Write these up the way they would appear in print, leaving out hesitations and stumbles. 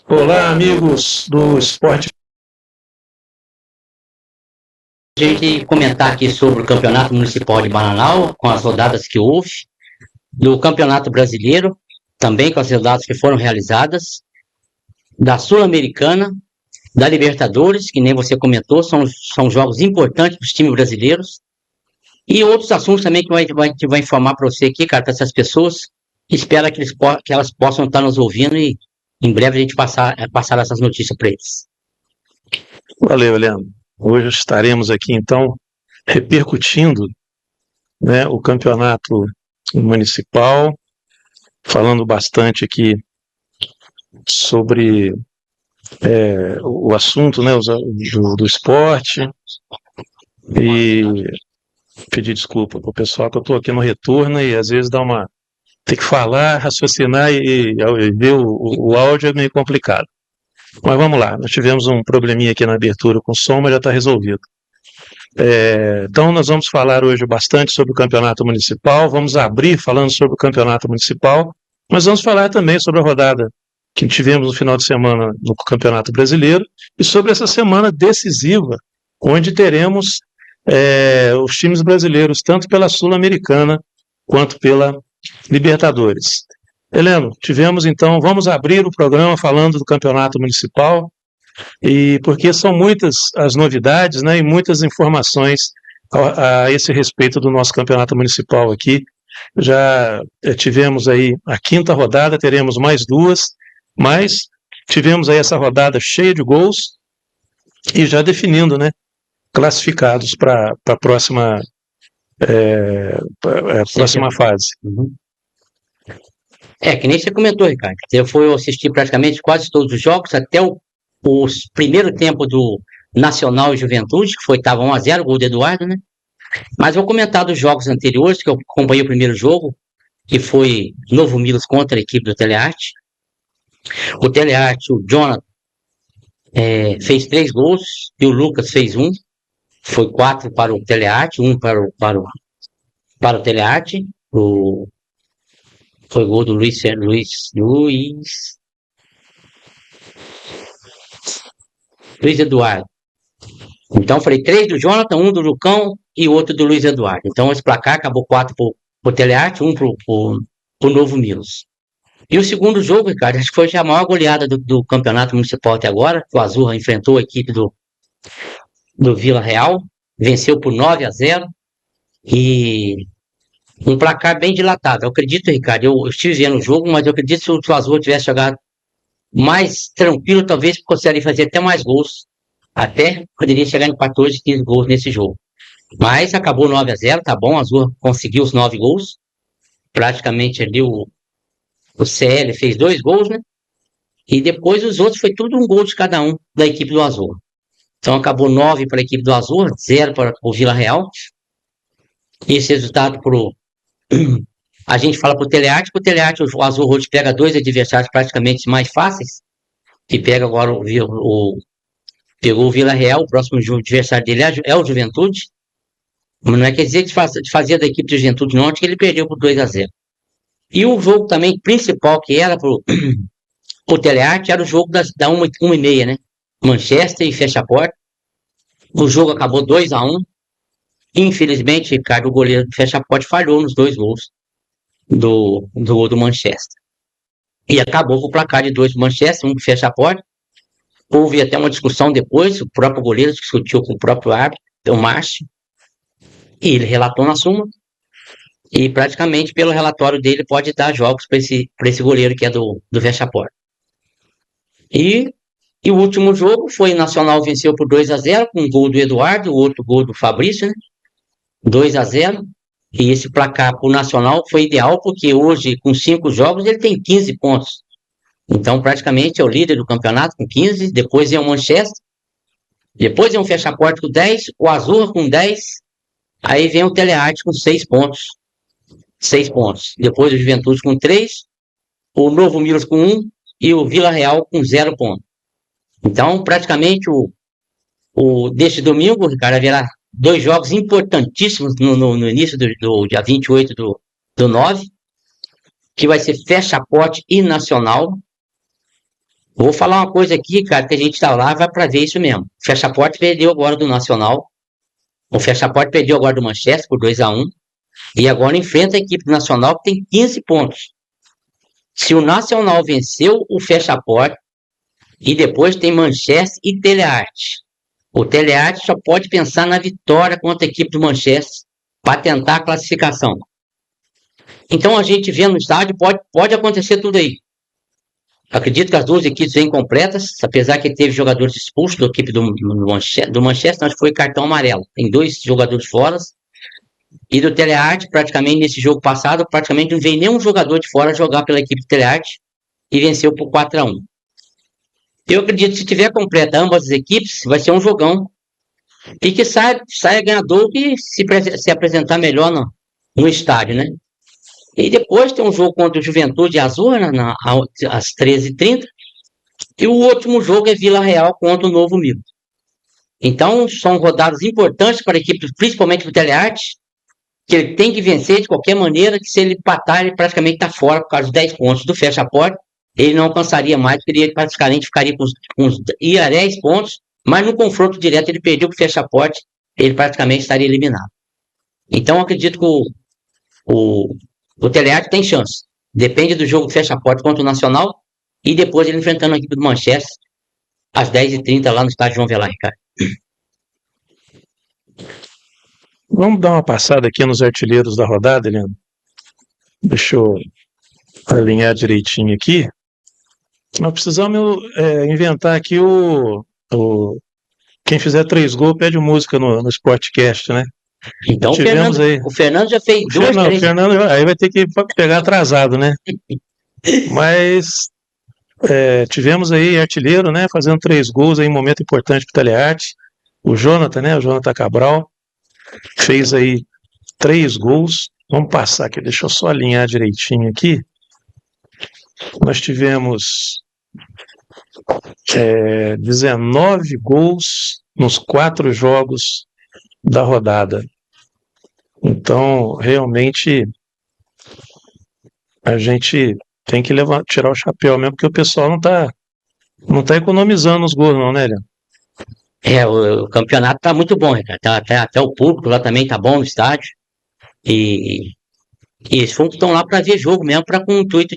Olá, amigos do Esporte. A gente comentar aqui sobre o Campeonato Municipal de Bananal, com as rodadas que houve, do Campeonato Brasileiro, também com as rodadas que foram realizadas, da Sul-Americana, da Libertadores, que nem você comentou, são jogos importantes para os times brasileiros, e outros assuntos também que a gente vai informar para você aqui, cara, para essas pessoas. Espero que elas possam estar nos ouvindo e em breve a gente passar essas notícias para eles. Valeu, Leandro. Hoje estaremos aqui, então, repercutindo, né, o campeonato municipal, falando bastante aqui sobre o assunto, né, do esporte, e pedir desculpa para o pessoal que eu estou aqui no retorno e às vezes tem que falar, raciocinar e ver o áudio é meio complicado. Mas vamos lá, nós tivemos um probleminha aqui na abertura com o som, mas já está resolvido. Então nós vamos falar hoje bastante sobre o campeonato municipal, vamos abrir falando sobre o campeonato municipal, mas vamos falar também sobre a rodada que tivemos no final de semana no Campeonato Brasileiro e sobre essa semana decisiva, onde teremos os times brasileiros, tanto pela Sul-Americana quanto pela Libertadores. Heleno, vamos abrir o programa falando do Campeonato Municipal, e porque são muitas as novidades, né, e muitas informações a esse respeito do nosso Campeonato Municipal aqui. Já tivemos aí a 5ª rodada, teremos mais 2, mas tivemos aí essa rodada cheia de gols e já definindo, né, classificados para a próxima fase. Uhum. Que nem você comentou, Ricardo. Eu fui assistir praticamente quase todos os jogos, até o primeiro tempo do Nacional e Juventude, que estava 1-0, gol do Eduardo, né? Mas vou comentar dos jogos anteriores, que eu acompanhei o primeiro jogo, que foi Novo Milos contra a equipe do Telearte. O Telearte, o Jonathan, fez 3 gols e o Lucas fez 1. Foi 4 para o Telearte, 1 para o Telearte. Foi gol do Luiz Eduardo. Então, falei 3 do Jonathan, 1 do Lucão e outro do Luiz Eduardo. Então, esse placar acabou 4 para o Telearte, 1 para o Novo Milos. E o segundo jogo, Ricardo, acho que foi a maior goleada do Campeonato Municipal até agora. O Azurra enfrentou a equipe do Vila Real, venceu por 9-0 e um placar bem dilatado. Eu acredito, Ricardo, eu estive vendo o jogo, mas eu acredito que se o Azul tivesse jogado mais tranquilo, talvez conseguiria fazer até mais gols. Até poderia chegar em 14, 15 gols nesse jogo. Mas acabou 9-0, tá bom, o Azul conseguiu os 9 gols. Praticamente ali o CL fez 2 gols, né? E depois os outros foi tudo um gol de cada um da equipe do Azul. Então acabou 9 para a equipe do Azul, 0 para o Vila Real. Esse resultado a gente fala pro Telearte, o Azul Road pega 2 adversários praticamente mais fáceis, que pega agora pegou o Vila Real, o próximo adversário dele é o Juventude, mas não quer dizer que fazia da equipe de Juventude não, que ele perdeu por 2-0. E o jogo também principal que era pro Telearte era o jogo da 1h30, né? Manchester e Fecha a Porta. O jogo acabou 2-1. Infelizmente, Ricardo, o goleiro do Fecha a Porta falhou nos 2 gols do Manchester. E acabou com o placar de 2 do Manchester, 1 Fecha a Porta. Houve até uma discussão depois, o próprio goleiro discutiu com o próprio árbitro, o Márcio, e ele relatou na súmula. E praticamente, pelo relatório dele, pode dar jogos para esse goleiro que é do Fecha a Porta. E o último jogo foi Nacional venceu por 2-0, com um gol do Eduardo, o outro gol do Fabrício, né? 2-0. E esse placar para o Nacional foi ideal, porque hoje, com 5 jogos, ele tem 15 pontos. Então, praticamente, é o líder do campeonato com 15, depois é o Manchester, depois é um Fecha-Porta com 10, o Azurra com 10, aí vem o Telearte com 6 pontos. 6 pontos. Depois o Juventude com 3, o Novo Milos com 1 e o Vila Real com 0 pontos. Então, praticamente, deste domingo, Ricardo, haverá 2 jogos importantíssimos no início do dia 28 do 9, que vai ser Fecha-Porte e Nacional. Vou falar uma coisa aqui, cara, que a gente tá lá, vai para ver isso mesmo. O Fecha-Porte perdeu agora do Nacional. O Fecha-Porte perdeu agora do Manchester por 2-1. E agora enfrenta a equipe do Nacional que tem 15 pontos. Se o Nacional venceu o Fecha-Porte, e depois tem Manchester e Telearte. O Telearte só pode pensar na vitória contra a equipe do Manchester para tentar a classificação. Então a gente vê no estádio, pode acontecer tudo aí. Acredito que as duas equipes vêm completas, apesar que teve jogadores expulsos da equipe do Manchester, mas foi cartão amarelo. Tem 2 jogadores fora. E do Telearte, praticamente nesse jogo passado, praticamente não veio nenhum jogador de fora jogar pela equipe do Telearte e venceu por 4-1. Eu acredito que se tiver completa ambas as equipes, vai ser um jogão. E que saia ganhador e se apresentar melhor no estádio, né? E depois tem um jogo contra o Juventude Azul, às 13h30. E o último jogo é Vila Real contra o Novo Milo. Então, são rodadas importantes para a equipe, principalmente para o Telearte, que ele tem que vencer de qualquer maneira, que se ele empatar, ele praticamente está fora por causa dos 10 pontos do Fecha-Porte. Ele não alcançaria mais, porque ele praticamente ficaria ia a 10 pontos, mas no confronto direto ele perdeu para o Fecha-Porte, ele praticamente estaria eliminado. Então, acredito que o Telearte tem chance. Depende do jogo Fecha-Porte contra o Nacional, e depois ele enfrentando a equipe do Manchester, às 10h30 lá no estádio João Velar, Ricardo. Vamos dar uma passada aqui nos artilheiros da rodada, Helena? Deixa eu alinhar direitinho aqui. Nós precisamos inventar aqui quem fizer 3 gols pede música no Sportcast, né? Então o Fernando já fez 2, 3. O Fernando aí vai ter que pegar atrasado, né? Mas tivemos aí artilheiro, né? Fazendo 3 gols aí, um momento importante para o Telearte. O Jonathan, né? O Jonathan Cabral fez aí 3 gols. Vamos passar aqui, deixa eu só alinhar direitinho aqui. Nós tivemos 19 gols nos 4 jogos da rodada. Então, realmente, a gente tem que tirar o chapéu mesmo, porque o pessoal não tá economizando os gols, não, né, Leandro? O campeonato tá muito bom, Ricardo. Até o público lá também tá bom no estádio. E eles estão lá para ver jogo mesmo, com o intuito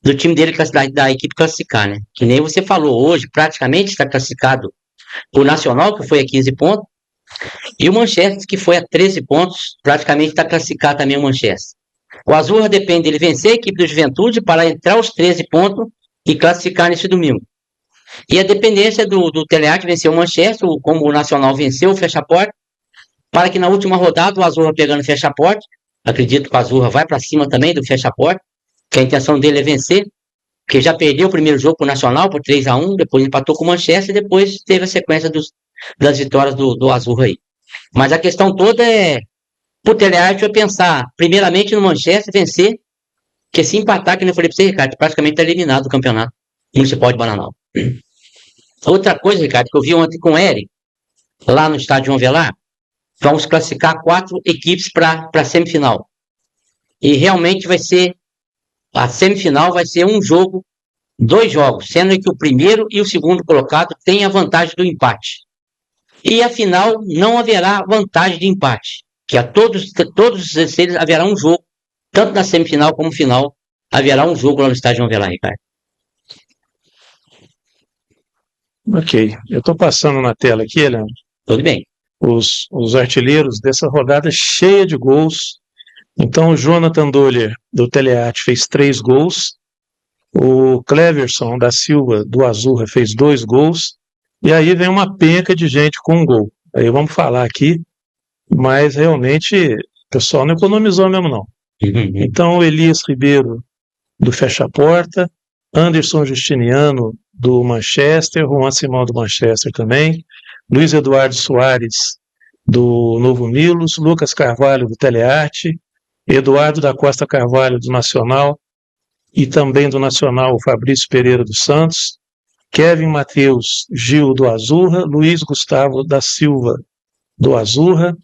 do time dele, da equipe classificar, né? Que nem você falou, hoje praticamente está classificado o Nacional, que foi a 15 pontos, e o Manchester, que foi a 13 pontos, praticamente está classificado também o Manchester. O Azul depende dele vencer a equipe do Juventude para entrar os 13 pontos e classificar nesse domingo. E a dependência do Telearte vencer o Manchester, como o Nacional venceu o Fecha-Porte, para que na última rodada o Azul pegando o Fecha-Porte, acredito que o Azul vai para cima também do Fecha-Porte, que a intenção dele é vencer, porque já perdeu o primeiro jogo para o Nacional por 3-1, depois empatou com o Manchester e depois teve a sequência das vitórias do Azul aí. Mas a questão toda é, pro Telearte vai pensar primeiramente no Manchester, vencer, porque se empatar, que eu falei para você, Ricardo, praticamente está eliminado do campeonato municipal de Bananal. Outra coisa, Ricardo, que eu vi ontem com o Eric, lá no estádio João Velar, vamos classificar 4 equipes para a semifinal. E realmente a semifinal vai ser 2 jogos, sendo que o primeiro e o segundo colocado têm a vantagem do empate. E a final não haverá vantagem de empate, que a todos os 16 haverá um jogo, tanto na semifinal como final, haverá um jogo lá no estádio João Velar, Ricardo. Ok, eu estou passando na tela aqui, Leandro. Tudo bem. Os artilheiros dessa rodada cheia de gols. Então, o Jonathan Doller, do Telearte, fez 3 gols. O Cleverson da Silva, do Azurra, fez 2 gols. E aí vem uma penca de gente com 1 gol. Aí vamos falar aqui, mas realmente o pessoal não economizou mesmo, não. Então, o Elias Ribeiro, do Fecha-Porta, Anderson Justiniano, do Manchester, Juan Simão, do Manchester também, Luiz Eduardo Soares, do Novo Milos, Lucas Carvalho, do Telearte, Eduardo da Costa Carvalho, do Nacional, e também do Nacional, o Fabrício Pereira dos Santos, Kevin Matheus Gil, do Azurra, Luiz Gustavo da Silva, do Azurra,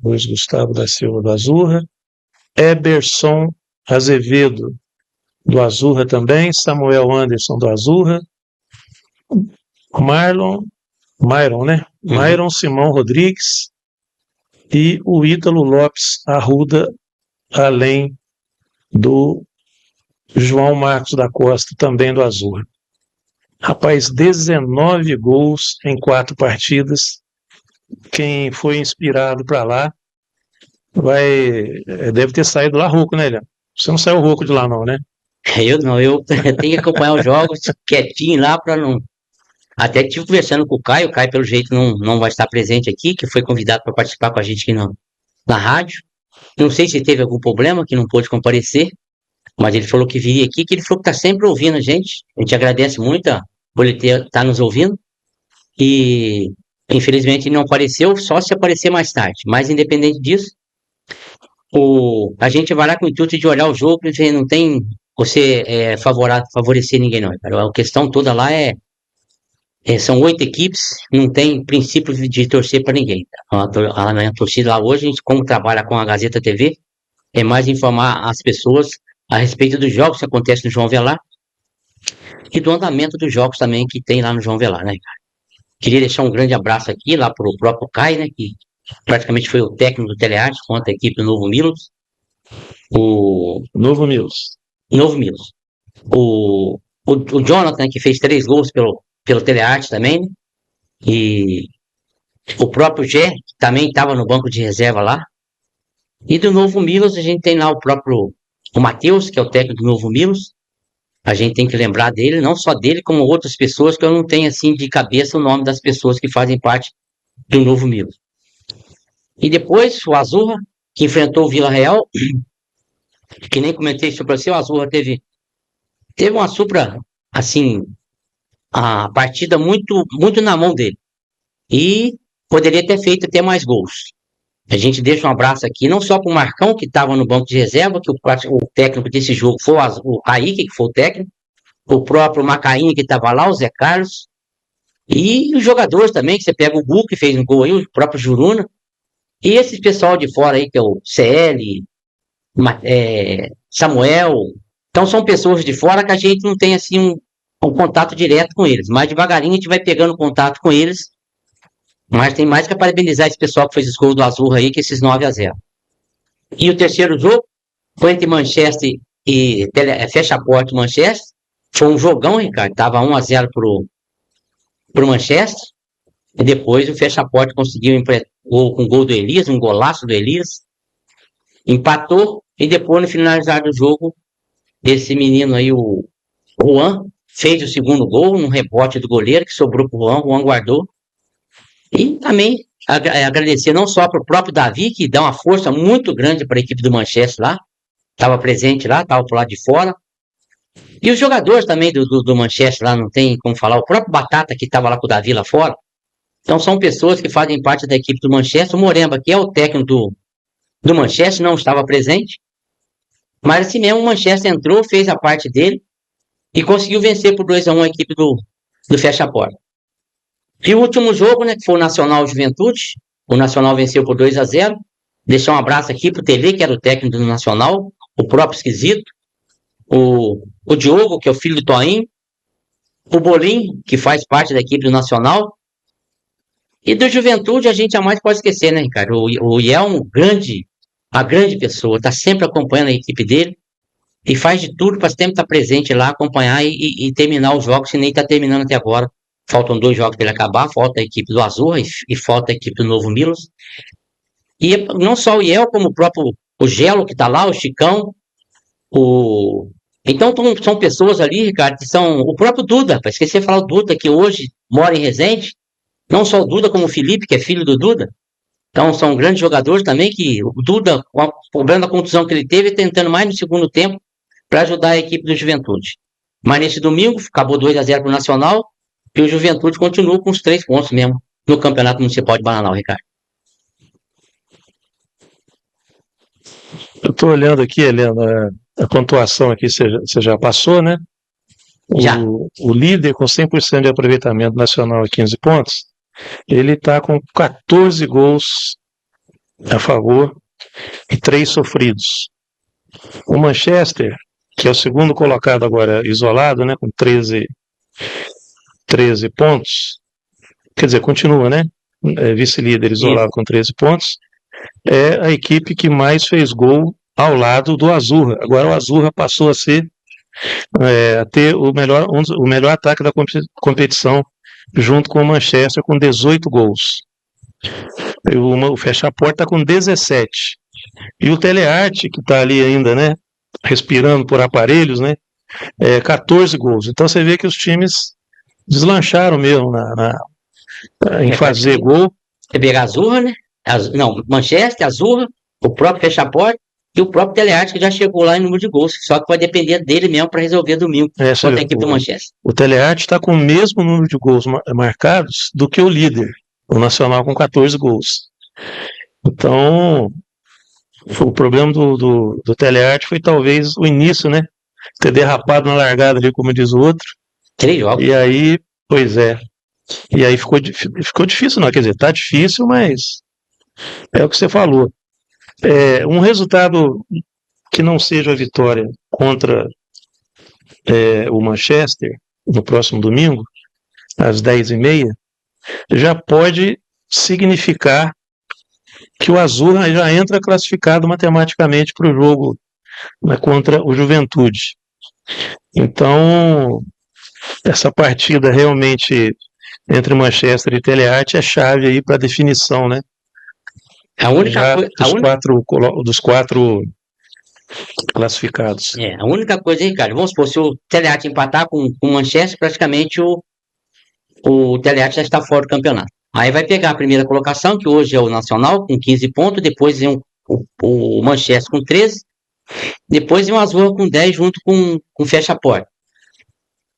Luiz Gustavo da Silva, do Azurra, Eberson Azevedo, do Azurra também, Samuel Anderson do Azurra, Myron, né? Myron Simão Rodrigues e o Ítalo Lopes Arruda, além do João Marcos da Costa, também do Azurra. Rapaz, 19 gols em 4 partidas. Quem foi inspirado para lá deve ter saído lá rouco, né, Eliane? Você não saiu rouco de lá não, né? Eu não, eu tenho que acompanhar os jogos quietinho lá para não. Até estive conversando com o Caio pelo jeito não vai estar presente aqui, que foi convidado para participar com a gente aqui na rádio. Não sei se teve algum problema, que não pôde comparecer, mas ele falou que viria aqui, que ele falou que está sempre ouvindo a gente agradece muito por ele estar nos ouvindo, e infelizmente ele não apareceu, só se aparecer mais tarde, mas independente disso, a gente vai lá com o intuito de olhar o jogo, e não tem você favorecer ninguém não, cara. A questão toda lá são 8 equipes, não tem princípio de torcer para ninguém. A minha torcida lá hoje, a gente, como trabalha com a Gazeta TV, é mais informar as pessoas a respeito dos jogos que acontecem no João Avelar e do andamento dos jogos também que tem lá no João Avelar, né, cara? Queria deixar um grande abraço aqui lá pro próprio Caio, né, que praticamente foi o técnico do Telearte contra a equipe do Novo Milos. Novo Milos. O Jonathan, que fez 3 gols pelo Telearte também, né? E o próprio Gé, que também estava no banco de reserva lá. E do Novo Milos, a gente tem lá o Matheus, que é o técnico do Novo Milos. A gente tem que lembrar dele, não só dele, como outras pessoas, que eu não tenho assim de cabeça o nome das pessoas que fazem parte do Novo Milos. E depois o Azurra, que enfrentou o Vila Real, que nem comentei sobre você, o Azurra teve uma supra, assim, a partida muito, muito na mão dele. E poderia ter feito até mais gols. A gente deixa um abraço aqui, não só para o Marcão, que estava no banco de reserva, que o técnico desse jogo foi o Kaique, que foi o técnico, o próprio Macainha, que estava lá, o Zé Carlos, e os jogadores também, que você pega o Gu, que fez um gol aí, o próprio Juruna, e esse pessoal de fora aí, que é o CL, Samuel. Então são pessoas de fora que a gente não tem assim um contato direto com eles, mas devagarinho a gente vai pegando contato com eles. Mas tem mais que parabenizar esse pessoal que fez os gols do Azurra aí, que esses 9-0. E o terceiro jogo foi entre Manchester e Fecha a Porta Manchester. Foi um jogão, Ricardo. Tava 1-0 pro Manchester. E depois o Fecha a Porta conseguiu com o gol do Elias, um golaço do Elias. Empatou. E depois, no finalizar do jogo, esse menino aí, o Juan, fez o segundo gol, num rebote do goleiro, que sobrou pro Juan. O Juan guardou. E também agradecer não só para o próprio Davi, que dá uma força muito grande para a equipe do Manchester lá, estava presente lá, estava por lá de fora, e os jogadores também do Manchester lá, não tem como falar, o próprio Batata que estava lá com o Davi lá fora. Então são pessoas que fazem parte da equipe do Manchester. O Moremba, que é o técnico do Manchester, não estava presente, mas assim mesmo o Manchester entrou, fez a parte dele e conseguiu vencer por 2-1 a equipe do Fecha a Porta. E o último jogo, né, que foi o Nacional Juventude, o Nacional venceu por 2-0. Deixar um abraço aqui pro Tele, que era o técnico do Nacional, o próprio Esquisito, o Diogo, que é o filho do Toinho, o Bolim, que faz parte da equipe do Nacional, e do Juventude a gente jamais pode esquecer, né, Ricardo? O Iel, uma grande pessoa, tá sempre acompanhando a equipe dele, e faz de tudo para sempre estar presente lá, acompanhar e terminar os jogos, se nem tá terminando até agora. Faltam 2 jogos para ele acabar, falta a equipe do Azurra e falta a equipe do Novo Milos. E não só o Iel, como o próprio o Gelo que está lá, o Chicão. Então são pessoas ali, Ricardo, que são o próprio Duda, para esquecer de falar o Duda, que hoje mora em Resende. Não só o Duda, como o Felipe, que é filho do Duda. Então são grandes jogadores também, que o Duda, com o problema da contusão que ele teve, tentando mais no segundo tempo para ajudar a equipe do Juventude. Mas nesse domingo, acabou 2-0 para o Nacional. E o Juventude continua com os 3 pontos mesmo no Campeonato Municipal de Bananal, Ricardo. Eu estou olhando aqui, Helena, a pontuação aqui você já passou, né? Já. O líder com 100% de aproveitamento nacional e 15 pontos, ele está com 14 gols a favor e 3 sofridos. O Manchester que é o segundo colocado agora isolado, né, com 13 pontos, quer dizer, continua, né, vice-líder isolado com 13 pontos, é a equipe que mais fez gol ao lado do Azurra. Agora o Azurra passou a ter o melhor ataque da competição, junto com o Manchester, com 18 gols. O Fecha-Porta está com 17. E o Telearte, que está ali ainda, né, respirando por aparelhos, né, 14 gols. Então você vê que os times deslancharam mesmo em fazer gol. Você pega a Azurra, né? Não, Manchester, Azurra, o próprio Fecha-Porta e o próprio Telearte, que já chegou lá em número de gols. Só que vai depender dele mesmo para resolver domingo contra a equipe do Manchester. O Telearte está com o mesmo número de gols marcados do que o líder, o Nacional, com 14 gols. Então, o problema do Telearte foi talvez o início, né? Ter derrapado na largada ali, como diz o outro. 3 jogos. E aí, pois é. E aí ficou difícil, não. Quer dizer, tá difícil, mas é o que você falou. Um resultado que não seja a vitória contra o Manchester no próximo domingo, às 10h30, já pode significar que o Azul já entra classificado matematicamente para o jogo, né, contra o Juventude. Então, essa partida realmente entre Manchester e Telearte é chave aí para definição, né? Dos quatro classificados. A única coisa, Ricardo, vamos supor, se o Telearte empatar com o Manchester, praticamente o Telearte já está fora do campeonato. Aí vai pegar a primeira colocação, que hoje é o Nacional, com 15 pontos, depois vem o Manchester com 13, depois vem o Azul com 10, junto com o Fecha-Porta.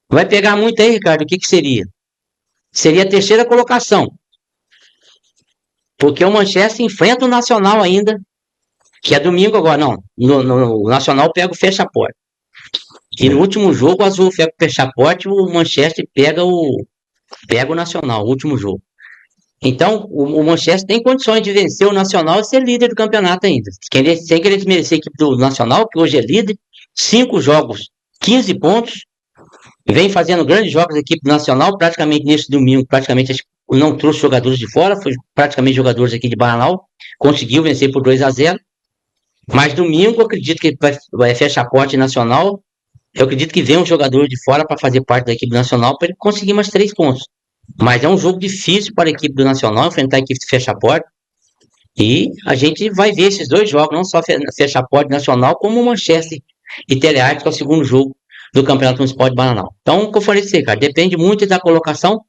Vai pegar muito aí, Ricardo, o que seria? Seria a terceira colocação. Porque o Manchester enfrenta o Nacional ainda, que é domingo agora, não. O Nacional pega o Fecha-Porta. E no último jogo, o Azul pega o Fecha-Porta e o Manchester pega o Nacional, o último jogo. Então, o Manchester tem condições de vencer o Nacional e ser líder do campeonato ainda. Sem querer desmerecer a equipe do Nacional, que hoje é líder, 5 jogos, 15 pontos, vem fazendo grandes jogos da equipe nacional, praticamente nesse domingo, não trouxe jogadores de fora, foi praticamente jogadores aqui de Bananal, conseguiu vencer por 2-0, mas domingo eu acredito que vai fechar a porta nacional, eu acredito que vem um jogador de fora para fazer parte da equipe nacional, para ele conseguir mais 3 pontos, mas é um jogo difícil para a equipe do Nacional, enfrentar a equipe de fecha a porta, e a gente vai ver esses 2 jogos, não só fecha a porta nacional, como o Manchester e Telearte, que é o segundo jogo do Campeonato Municipal de Bananal. Então, como eu falei pra você, cara, depende muito da colocação.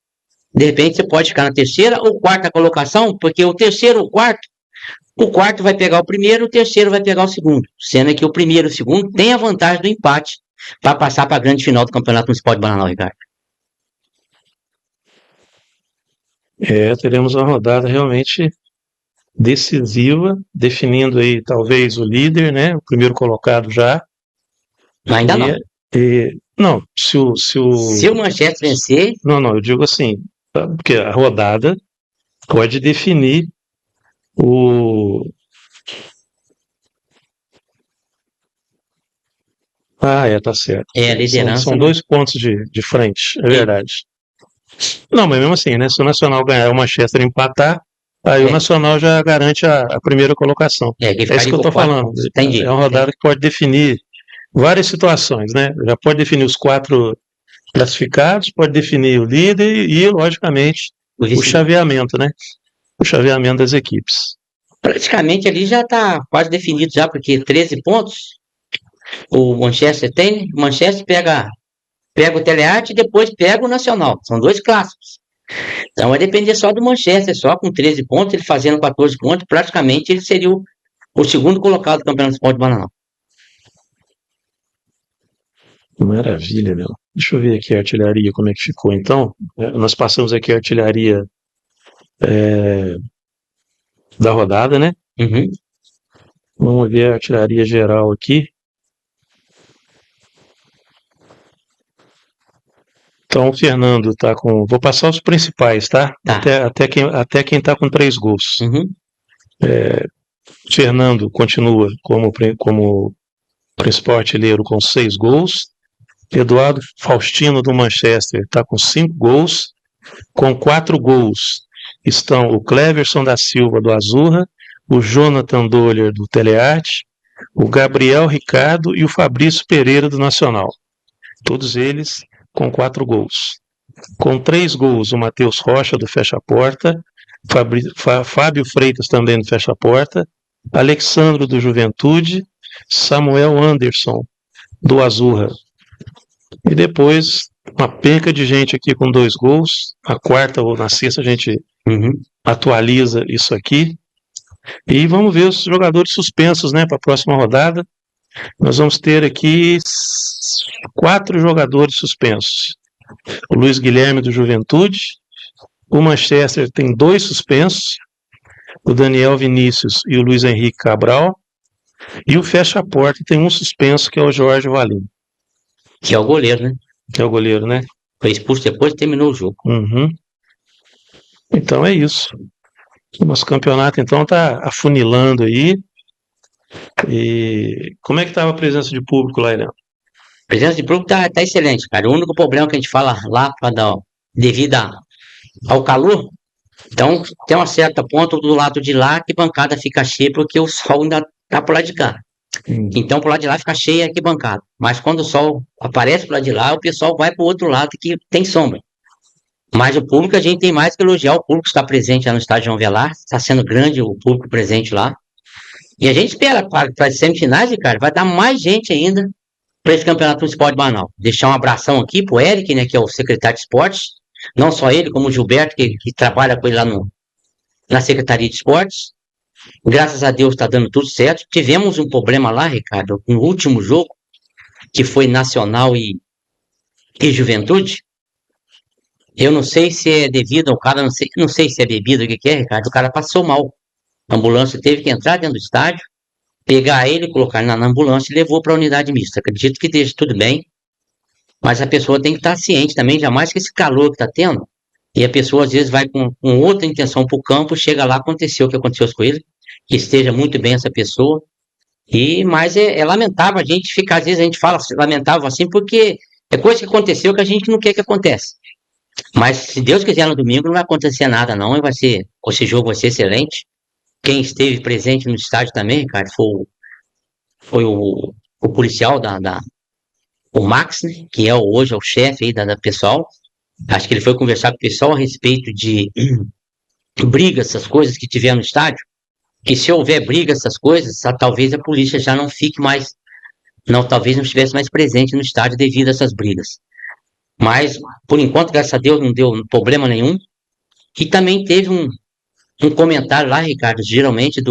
De repente você pode ficar na terceira ou quarta colocação, porque o terceiro ou o quarto vai pegar o primeiro, o terceiro vai pegar o segundo. Sendo que o primeiro e o segundo tem a vantagem do empate para passar para a grande final do Campeonato Municipal de Bananal, Ricardo. Teremos uma rodada realmente decisiva, definindo aí talvez o líder, né? O primeiro colocado já. Ainda não. Não, se o Manchester vencer... Não, eu digo assim, porque a rodada pode definir o... tá certo. A liderança. São 2 pontos de frente, é verdade. Não, mas mesmo assim, né? Se o Nacional ganhar e o Manchester empatar, aí o Nacional já garante a primeira colocação. É isso que eu tô falando. Entendi. É uma rodada que pode definir várias situações, né? Já pode definir os 4 classificados, pode definir o líder e, logicamente, o chaveamento, né? O chaveamento das equipes. Praticamente ali já está quase definido já, porque 13 pontos o Manchester tem. O Manchester pega o Telearte e depois pega o Nacional. São 2 clássicos. Então vai depender só do Manchester, só com 13 pontos, ele fazendo 14 pontos, praticamente ele seria o segundo colocado do Campeonato Municipal de Bananal. Maravilha, meu. Deixa eu ver aqui a artilharia, como é que ficou então. Nós passamos aqui a artilharia da rodada, né? Uhum. Vamos ver a artilharia geral aqui. Então, o Fernando tá com... Vou passar os principais, tá? Até quem tá com 3 gols. Uhum. Fernando continua como principal artilheiro, com 6 gols. Eduardo Faustino, do Manchester, está com 5 gols. Com 4 gols estão o Cleverson da Silva, do Azurra, o Jonathan Doller, do Telearte, o Gabriel Ricardo e o Fabrício Pereira, do Nacional. Todos eles com 4 gols. Com 3 gols, o Matheus Rocha, do Fecha Porta, Fábio Freitas, também do Fecha Porta, Alexandro, do Juventude, Samuel Anderson, do Azurra. E depois, uma penca de gente aqui com 2 gols. Na quarta ou na sexta a gente atualiza isso aqui. E vamos ver os jogadores suspensos, né, para a próxima rodada. Nós vamos ter aqui 4 jogadores suspensos. O Luiz Guilherme, do Juventude. O Manchester tem 2 suspensos. O Daniel Vinícius e o Luiz Henrique Cabral. E o Fecha Porta tem um suspenso, que é o Jorge Valim. Que é o goleiro, né? Que é o goleiro, né? Foi expulso depois e terminou o jogo. Então é isso. O nosso campeonato, então, está afunilando aí. E como é que estava a presença de público lá, Helena? A presença de público tá excelente, cara. O único problema que a gente fala lá, devido ao calor, então tem uma certa ponta do lado de lá que a bancada fica cheia porque o sol ainda tá por lá de cá. Então, por lá de lá fica cheia aqui bancada. Mas quando o sol aparece por lá de lá, o pessoal vai para o outro lado que tem sombra. Mas o público, a gente tem mais que elogiar o público que está presente lá no estádio João Velar. Está sendo grande o público presente lá. E a gente espera para as semifinais, cara, vai dar mais gente ainda para esse campeonato municipal de Manaus. Deixar um abração aqui pro Eric, né, que é o secretário de esportes. Não só ele, como o Gilberto, que trabalha com ele lá na Secretaria de Esportes. Graças a Deus está dando tudo certo. Tivemos um problema lá, Ricardo, no último jogo, que foi Nacional e Juventude. Eu não sei se é devido ao cara, não sei se é bebida, o que é, Ricardo. O cara passou mal. A ambulância teve que entrar dentro do estádio, pegar ele, colocar na ambulância e levou para a unidade mista. Acredito que esteja tudo bem, mas a pessoa tem que estar ciente também, jamais que esse calor que está tendo, e a pessoa às vezes vai com outra intenção para o campo, chega lá, aconteceu o que aconteceu com ele, que esteja muito bem essa pessoa, mas é lamentável a gente ficar, às vezes a gente fala lamentável assim, porque é coisa que aconteceu que a gente não quer que aconteça. Mas se Deus quiser, no domingo não vai acontecer nada não, esse jogo vai ser excelente. Quem esteve presente no estádio também, cara, foi o policial o Max, né, que hoje é o chefe aí da pessoal. Acho que ele foi conversar com o pessoal a respeito de briga, essas coisas que tiver no estádio. Que se houver briga, essas coisas, talvez a polícia já não fique mais, talvez não estivesse mais presente no estádio devido a essas brigas. Mas, por enquanto, graças a Deus, não deu problema nenhum. E também teve um comentário lá, Ricardo, geralmente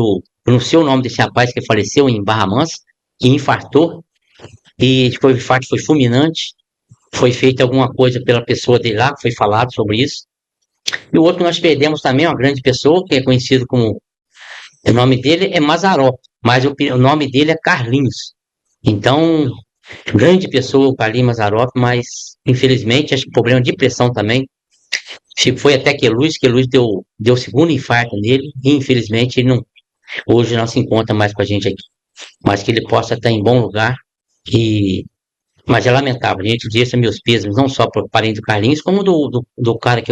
não sei o nome desse rapaz que faleceu em Barra Mansa, que infartou, e o infarto foi fulminante, foi feita alguma coisa pela pessoa dele lá, foi falado sobre isso. E o outro que nós perdemos também, uma grande pessoa, que é conhecido como, o nome dele é Mazarop, mas o nome dele é Carlinhos. Então, grande pessoa, o Carlinhos Mazarop, mas infelizmente, acho que problema de pressão também. Foi até que Luz deu segundo infarto nele, e infelizmente ele hoje não se encontra mais com a gente aqui. Mas que ele possa estar em bom lugar. Mas é lamentável, a gente disse meus pesos, não só para o parente do Carlinhos, como do cara que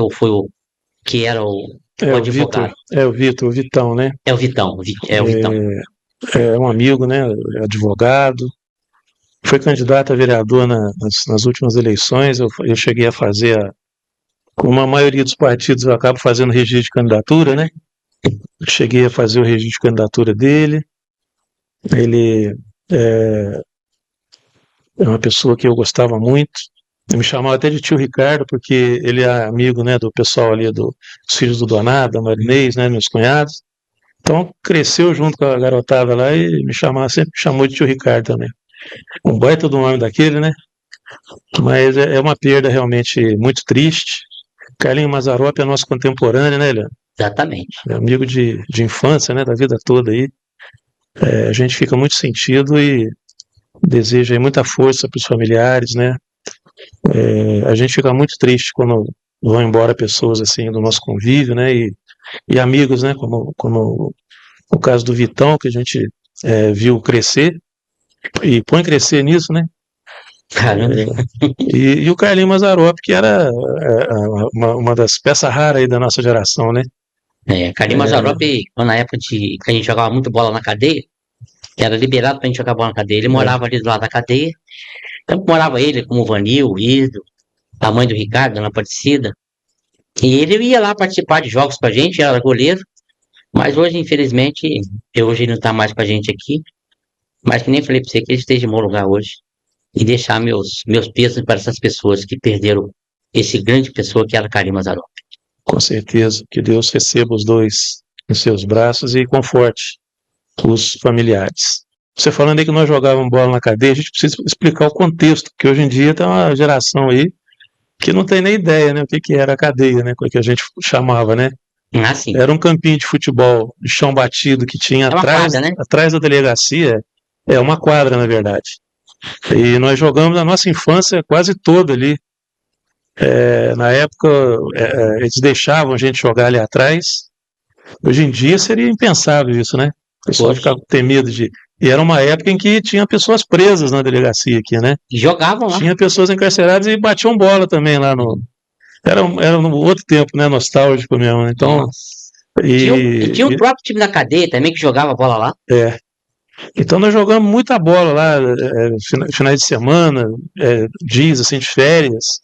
era o advogado. O Vitão, né? É o Vitão. É um amigo, né? É advogado. Foi candidato a vereador nas últimas eleições. Eu cheguei a fazer como a maioria dos partidos, eu acabo fazendo registro de candidatura, né? Eu cheguei a fazer o registro de candidatura dele. Ele é uma pessoa que eu gostava muito. Eu me chamava até de tio Ricardo, porque ele é amigo, né, do pessoal ali dos filhos do Donado, da Marinês, né, meus cunhados. Então cresceu junto com a garotada lá e sempre me chamou de tio Ricardo também. Um baita do nome daquele, né? Mas é uma perda realmente muito triste. Carlinhos Mazarop é nosso contemporâneo, né, Leandro? Exatamente. É amigo de infância, né, da vida toda aí. A gente fica muito sentido e deseja aí muita força para os familiares, né? A gente fica muito triste quando vão embora pessoas assim do nosso convívio, né? E amigos, né? Como o caso do Vitão, que a gente viu crescer. e põe crescer nisso, né? Caramba. E o Carlinhos Mazzaropi, que era uma das peças raras aí da nossa geração, né? Carlinhos Mazzaropi, na época que a gente jogava muito bola na cadeia, que era liberado pra gente jogar bola na cadeia, ele morava ali do lado da cadeia. Então morava ele, como o Vanil, o Ido, a mãe do Ricardo, Dona Aparecida. E ele ia lá participar de jogos com a gente, era goleiro. Mas hoje, infelizmente, hoje ele não tá mais com a gente aqui. Mas que nem falei pra você, que ele esteja em bom lugar hoje. E deixar meus pesos para essas pessoas que perderam esse grande pessoa que era Carlinhos Mazzaropi. Com certeza, que Deus receba os dois em seus braços e conforte os familiares. Você falando aí que nós jogávamos bola na cadeia, a gente precisa explicar o contexto, porque hoje em dia tem uma geração aí que não tem nem ideia, né, o que era a cadeia, né, o que a gente chamava, né? Sim. Era um campinho de futebol de chão batido que tinha atrás, quadra, né? Atrás da delegacia, uma quadra, na verdade. E nós jogamos a nossa infância quase toda ali. Na época, eles deixavam a gente jogar ali atrás. Hoje em dia seria impensável isso, né? O pessoal ficava com medo de... E era uma época em que tinha pessoas presas na delegacia aqui, né? E jogavam lá. Tinha pessoas encarceradas e batiam bola também lá no... Era um outro tempo, né? Nostálgico mesmo. Então... E tinha o próprio time da cadeia também que jogava bola lá. Então nós jogamos muita bola lá, finais de semana, dias assim de férias.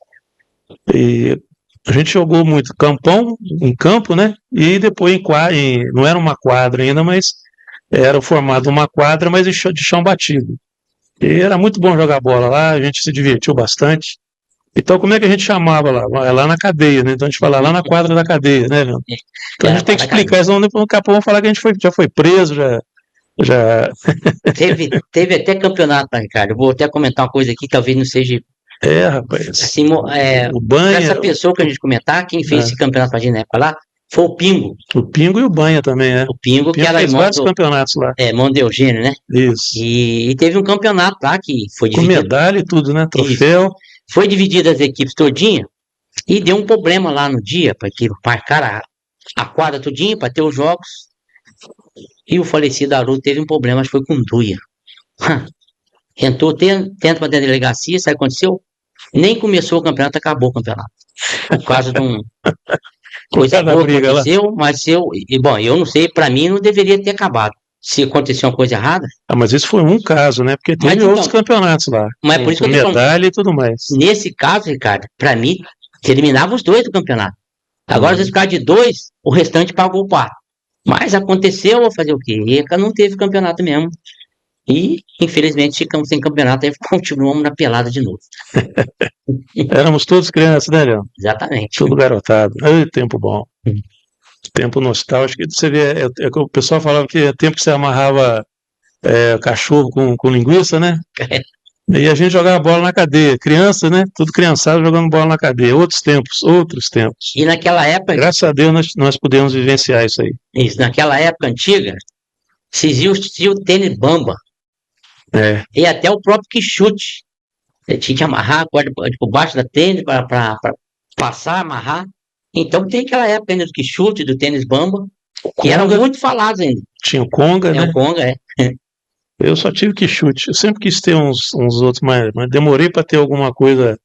E a gente jogou muito campão, em campo, né? E depois não era uma quadra ainda, mas era o formato de uma quadra, mas de chão batido. E era muito bom jogar bola lá, a gente se divertiu bastante. Então, como é que a gente chamava lá? Lá na cadeia, né? Então a gente fala lá na quadra da cadeia, né, Leandro? Então a gente tem que explicar, senão daqui a pouco vão falar que a gente já foi preso, já... Teve até campeonato, tá, Ricardo? Eu vou até comentar uma coisa aqui, talvez não seja... rapaz. Assim, o Banha... Essa pessoa que a gente comentar, quem fez esse campeonato pra gente na época lá, foi o Pingo. O Pingo e o Banha também, O Pingo que era fez vários campeonatos lá. Irmão de Eugênio, né? Isso. E teve um campeonato lá que foi dividido. Com medalha e tudo, né? Troféu. Isso. Foi dividido as equipes todinha e deu um problema lá no dia, porque marcaram a quadra todinha para ter os jogos. E o falecido Haroldo teve um problema, acho que foi com duia. Entrou tenta para a delegacia, sabe o que aconteceu? Nem começou o campeonato, acabou o campeonato. Por causa de um... coisa boa que aconteceu, mas eu não sei, para mim não deveria ter acabado. Se aconteceu uma coisa errada. Mas isso foi um caso, né? Porque teve outros campeonatos lá. Mas por isso que medalha e tudo mais. Nesse caso, Ricardo, para mim, terminava os dois do campeonato. Agora, às vezes, por causa de dois, o restante pagou o 4. Mas aconteceu, vou fazer o quê? ECA não teve campeonato mesmo. E, infelizmente, ficamos sem campeonato e continuamos na pelada de novo. Éramos todos crianças, né, Leandro? Exatamente. Tudo garotado. Tempo bom. Tempo nostálgico. Você vê, o pessoal falava que é tempo que você amarrava cachorro com linguiça, né? E a gente jogava bola na cadeia. Criança, né? Tudo criançado jogando bola na cadeia. Outros tempos. E naquela época... Graças a Deus nós pudemos vivenciar isso aí. Isso. Naquela época antiga, se existia o tênis bamba. E até o próprio quichute. Tinha que amarrar a corda por baixo da tênis para passar, amarrar. Então tem aquela época ainda do quichute, do tênis bamba, que eram muito falados ainda. Tinha o conga, né? O conga, Eu só tive quichute. Eu sempre quis ter uns outros, mas demorei para ter alguma coisa.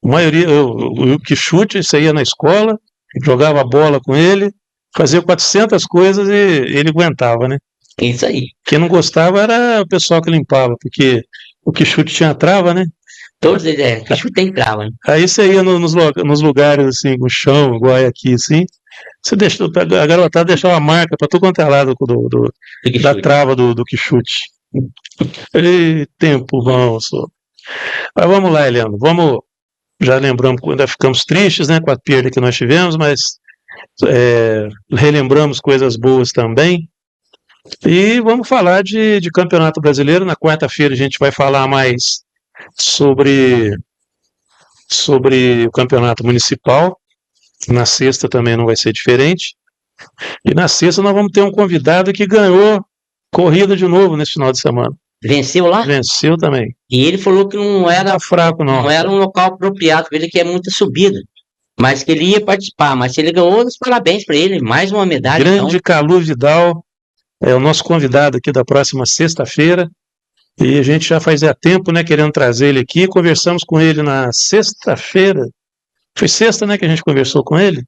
A maioria, o quichute, você ia na escola, jogava bola com ele, fazia 400 coisas e ele aguentava, né? Isso aí. Quem não gostava era o pessoal que limpava, porque o quichute tinha trava, né? Todos eles, quichute tem trava, né? Aí você ia nos lugares, assim, com chão, igual aqui, assim, a garotada deixava uma marca para todo quanto é lado da trava do quichute. Tempo bom, só. Mas vamos lá, Heleno, já lembramos, ainda ficamos tristes, né, com a perda que nós tivemos, mas relembramos coisas boas também. E vamos falar de Campeonato Brasileiro. Na quarta-feira a gente vai falar mais sobre o Campeonato Municipal. Na sexta também não vai ser diferente. E na sexta nós vamos ter um convidado que ganhou corrida de novo nesse final de semana. Venceu lá? Venceu também. E ele falou que não era fraco, não. Não era um local apropriado para ele, que é muita subida. Mas que ele ia participar. Mas se ele ganhou, os parabéns para ele. Mais uma medalha. Grande Calu Vidal é o nosso convidado aqui da próxima sexta-feira. E a gente já fazia tempo, né, querendo trazer ele aqui. Conversamos com ele na sexta-feira. Foi sexta, né, que a gente conversou com ele?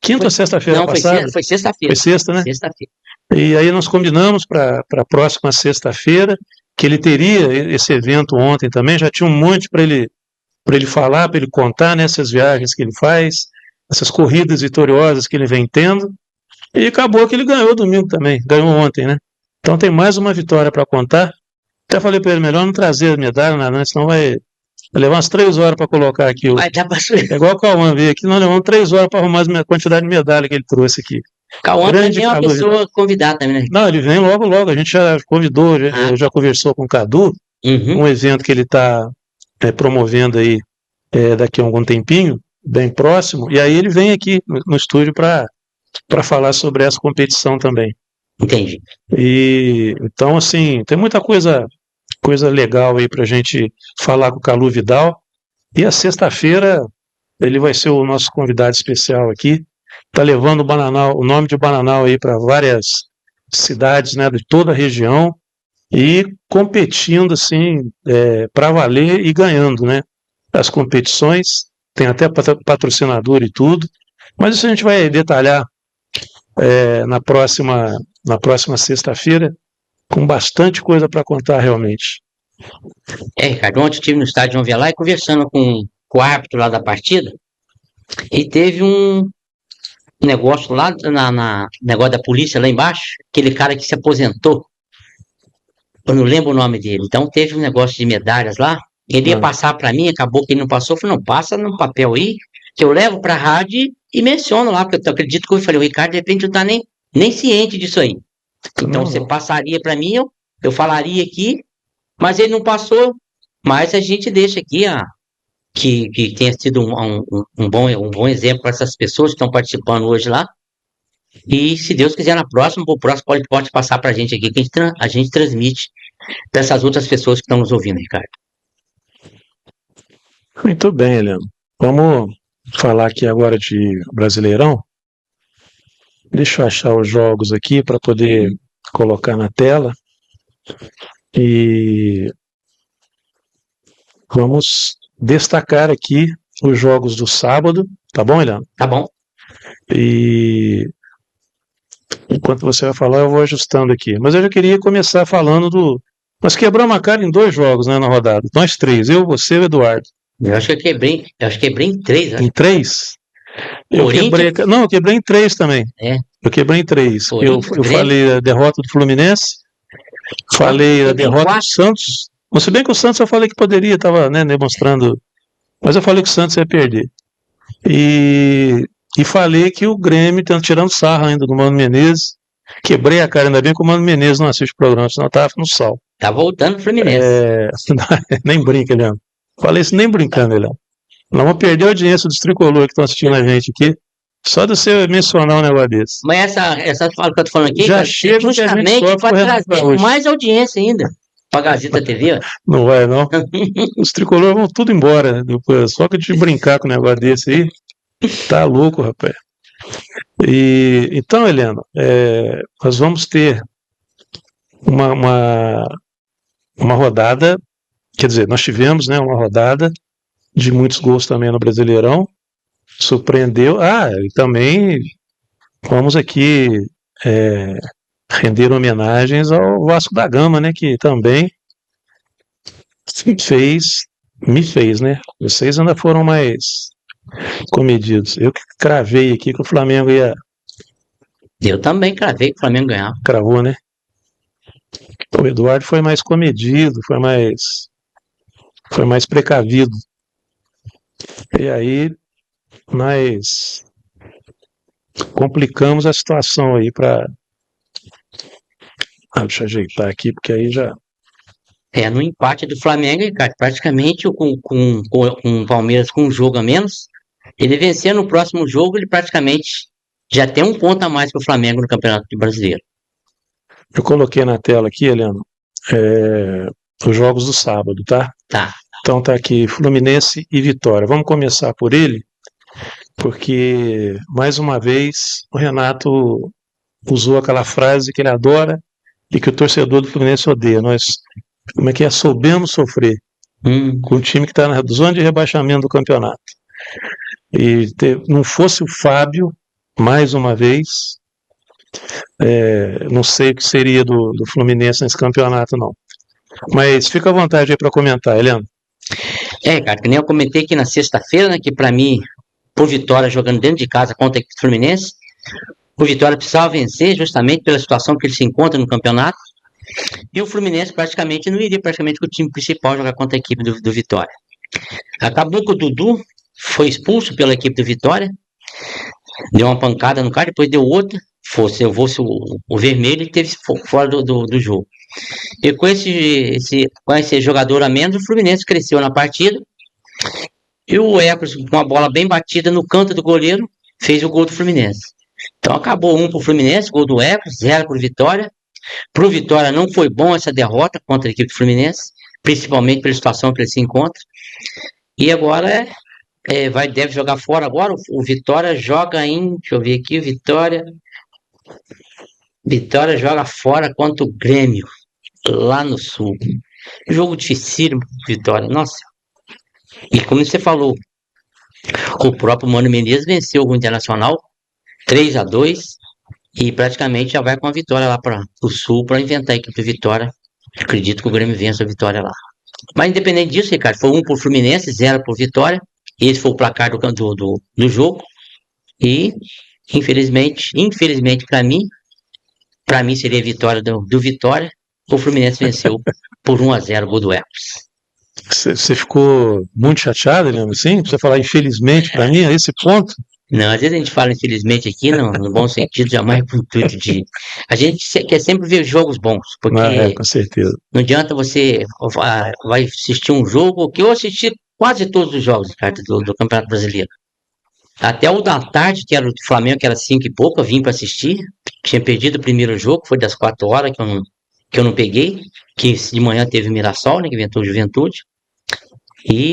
Quinta ou sexta-feira Não, passada? foi sexta-feira. Foi sexta, né? Sexta-feira. E aí nós combinamos para a próxima sexta-feira, que ele teria esse evento ontem também, já tinha um monte para ele falar, para ele contar, né, essas viagens que ele faz, essas corridas vitoriosas que ele vem tendo. E acabou que ele ganhou domingo também, ganhou ontem, né? Então tem mais uma vitória para contar. Até falei para ele, melhor não trazer a medalha, nada, senão vai levar umas 3 horas para colocar aqui. Vai dar pra... É igual o Cauã veio aqui, nós levamos 3 horas para arrumar a quantidade de medalha que ele trouxe aqui. Cauã também é uma pessoa convidada também, né? Não, ele vem logo, a gente já convidou, já conversou com o Cadu, um evento que ele está promovendo aí daqui a algum tempinho, bem próximo, e aí ele vem aqui no estúdio para falar sobre essa competição também. Entendi. E então, assim, tem muita coisa legal aí pra gente falar com o Calu Vidal. E a sexta-feira ele vai ser o nosso convidado especial aqui. Tá levando o nome de Bananal aí para várias cidades, né, de toda a região e competindo assim para valer e ganhando, né, as competições. Tem até patrocinador e tudo. Mas isso a gente vai detalhar na próxima sexta-feira, com bastante coisa para contar realmente. Ricardo, ontem eu estive no estádio João Avelar e conversando com o árbitro lá da partida, e teve um negócio lá negócio da polícia lá embaixo, aquele cara que se aposentou, eu não lembro o nome dele, então teve um negócio de medalhas lá, ele ia passar para mim, acabou que ele não passou, eu falei, não, passa no papel aí, que eu levo para a rádio e menciono lá, porque eu acredito que eu falei, o Ricardo de repente não está nem ciente disso aí. Então você passaria para mim, eu falaria aqui, mas ele não passou, mas a gente deixa aqui que tenha sido um bom exemplo para essas pessoas que estão participando hoje lá. E se Deus quiser, o próximo pode passar para a gente aqui, que a gente transmite para essas outras pessoas que estão nos ouvindo, Ricardo. Muito bem, Heleno. Vamos falar aqui agora de Brasileirão. Deixa eu achar os jogos aqui para poder colocar na tela. E vamos destacar aqui os jogos do sábado, tá bom, Heleno? Tá bom. E enquanto você vai falar, eu vou ajustando aqui. Mas eu já queria começar falando nós quebramos a cara em 2 jogos, né, na rodada. Nós 3, eu, você e o Eduardo. Eu acho que eu quebrei em 3. Em 3? Eu quebrei em 3 também. Eu quebrei em 3. Eu falei a derrota do Fluminense, falei a derrota do Santos. Se bem que o Santos eu falei que poderia, estava demonstrando, mas eu falei que o Santos ia perder. E falei que o Grêmio está tirando sarro ainda do Mano Menezes. Quebrei a cara, ainda bem que o Mano Menezes não assiste o programa, senão estava no sal. Tá voltando o Fluminense. Nem brinca, Leandro. Falei isso nem brincando, Leandro. Nós vamos perder a audiência dos tricolores que estão assistindo a gente aqui, só de você mencionar um negócio desse. Mas essa fala que eu tô falando aqui, já cara, chega justamente para trazer mais audiência ainda para a Gazeta TV. Ó. Não vai, não. Os tricolores vão tudo embora depois, só que de brincar com um negócio desse aí. Tá louco, rapaz. Então, Heleno, nós vamos ter uma rodada, quer dizer, nós tivemos uma rodada de muitos gols também no Brasileirão, surpreendeu. E também vamos aqui render homenagens ao Vasco da Gama, né, que também me fez, né? Vocês ainda foram mais comedidos. Eu que cravei aqui que o Flamengo ia... Eu também cravei que o Flamengo ganhava. Cravou, né? O Eduardo foi mais comedido, foi mais precavido. E aí nós complicamos a situação aí para... deixa eu ajeitar aqui, porque aí já... No empate do Flamengo, Ricardo, praticamente com o Palmeiras com um jogo a menos, ele vencer no próximo jogo, ele praticamente já tem um ponto a mais que o Flamengo no Campeonato Brasileiro. Eu coloquei na tela aqui, Heleno, os jogos do sábado, tá? Tá. Então tá aqui, Fluminense e Vitória. Vamos começar por ele, porque, mais uma vez, o Renato usou aquela frase que ele adora e que o torcedor do Fluminense odeia. Nós Como é que é? Soubemos sofrer com o time que está na zona de rebaixamento do campeonato. E não fosse o Fábio, mais uma vez, não sei o que seria do Fluminense nesse campeonato, não. Mas fica à vontade aí para comentar, Helena. Cara, que nem eu comentei aqui na sexta-feira, né, que para mim, por Vitória jogando dentro de casa contra a equipe do Fluminense, o Vitória precisava vencer justamente pela situação que ele se encontra no campeonato, e o Fluminense praticamente não iria praticamente com o time principal jogar contra a equipe do Vitória. Acabou que o Dudu foi expulso pela equipe do Vitória, deu uma pancada no cara, depois deu outra, fosse o vermelho, e teve fora do jogo. E com esse jogador a menos, o Fluminense cresceu na partida, e o Ecos, com uma bola bem batida no canto do goleiro, fez o gol do Fluminense. Então acabou 1 para o Fluminense, gol do Ecos, 0 para o Vitória. Para o Vitória não foi bom essa derrota contra a equipe do Fluminense, principalmente pela situação que ele se encontra. E agora deve jogar fora agora. O Vitória joga deixa eu ver aqui, Vitória joga fora contra o Grêmio, lá no Sul. Jogo dificílimo, Vitória, nossa. E como você falou, o próprio Mano Menezes venceu o Internacional 3-2 e praticamente já vai com a vitória lá para o Sul para inventar a equipe de Vitória. Acredito que o Grêmio vença a Vitória lá. Mas independente disso, Ricardo, foi 1 por Fluminense, 0 por Vitória. Esse foi o placar do jogo. E infelizmente para mim seria a vitória do Vitória. O Fluminense venceu por 1-0, gol do Ecos. Você ficou muito chateado, Leandro, assim? Você falar infelizmente para mim, a esse ponto? Não, às vezes a gente fala infelizmente aqui, no bom sentido, jamais com o intuito de... A gente quer sempre ver jogos bons, porque com certeza. Não adianta você vai assistir um jogo, que eu assisti quase todos os jogos, Ricardo, do Campeonato Brasileiro. Até o da tarde, que era do Flamengo, que era 5 e pouco, eu vim para assistir. Tinha perdido o primeiro jogo, foi das 4 horas que eu não peguei, que de manhã teve o Mirassol, né, que inventou o Juventude.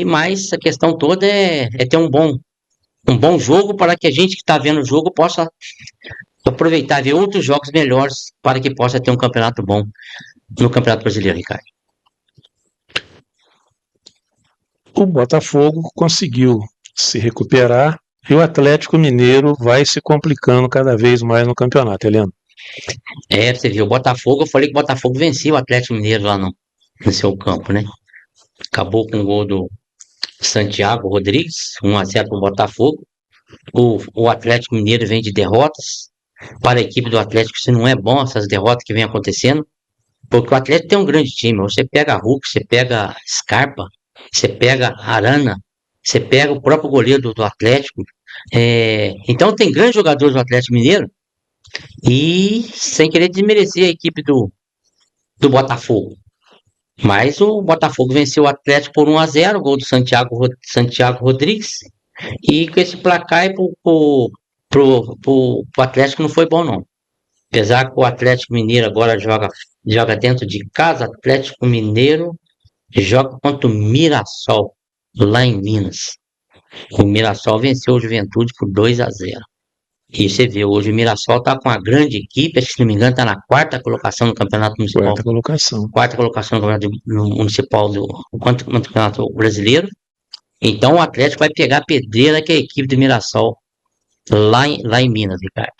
Mas a questão toda é ter um bom jogo para que a gente que está vendo o jogo possa aproveitar e ver outros jogos melhores para que possa ter um campeonato bom no Campeonato Brasileiro, Ricardo. O Botafogo conseguiu se recuperar e o Atlético Mineiro vai se complicando cada vez mais no campeonato, Helena. Você viu, o Botafogo, eu falei que o Botafogo vencia o Atlético Mineiro lá no seu campo, né? Acabou com o gol do Santiago Rodrigues, 1-0 para o Botafogo. O Atlético Mineiro vem de derrotas. Para a equipe do Atlético, isso não é bom, essas derrotas que vem acontecendo, porque o Atlético tem um grande time. Você pega Hulk, você pega Scarpa, você pega Arana, você pega o próprio goleiro do Atlético. Então tem grandes jogadores do Atlético Mineiro, e sem querer desmerecer a equipe do Botafogo. Mas o Botafogo venceu o Atlético por 1-0, gol do Santiago Rodrigues, e com esse placar pro Atlético não foi bom, não. Apesar que o Atlético Mineiro agora joga dentro de casa, o Atlético Mineiro joga contra o Mirassol, lá em Minas. O Mirassol venceu o Juventude por 2-0. E você vê, hoje o Mirassol está com uma grande equipe, acho que se não me engano está na 4ª colocação no Campeonato Municipal. 4ª colocação. 4ª colocação no Campeonato Municipal do Campeonato Brasileiro. Então o Atlético vai pegar a pedreira que é a equipe do Mirassol lá em Minas, Ricardo.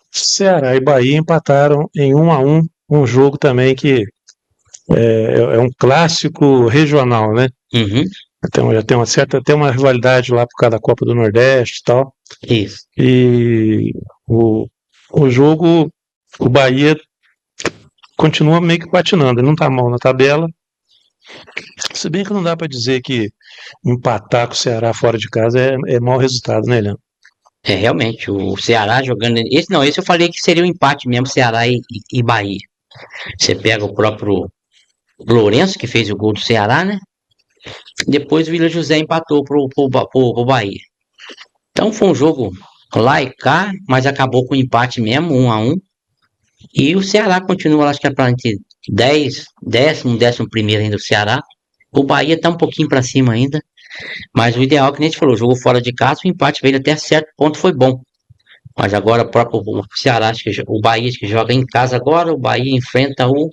Ceará e Bahia empataram em 1-1, um jogo também que é um clássico regional, né? Uhum. Já tem uma rivalidade lá por causa da Copa do Nordeste e tal. Isso. E o jogo, o Bahia continua meio que patinando, ele não tá mal na tabela. Se bem que não dá para dizer que empatar com o Ceará fora de casa é mau resultado, né, Leandro? Realmente, o Ceará jogando... Esse eu falei que seria um empate mesmo, Ceará e Bahia. Você pega o próprio Lourenço, que fez o gol do Ceará, né? Depois o Vila José empatou pro Bahia. Então foi um jogo lá e cá, mas acabou com empate mesmo, 1-1. E o Ceará continua, acho que é para entre 11º ainda o Ceará. O Bahia tá um pouquinho para cima ainda. Mas o ideal, que nem a gente falou, jogo fora de casa, o empate veio até certo ponto, foi bom. Mas agora o próprio Ceará, o Bahia que joga em casa agora, o Bahia enfrenta o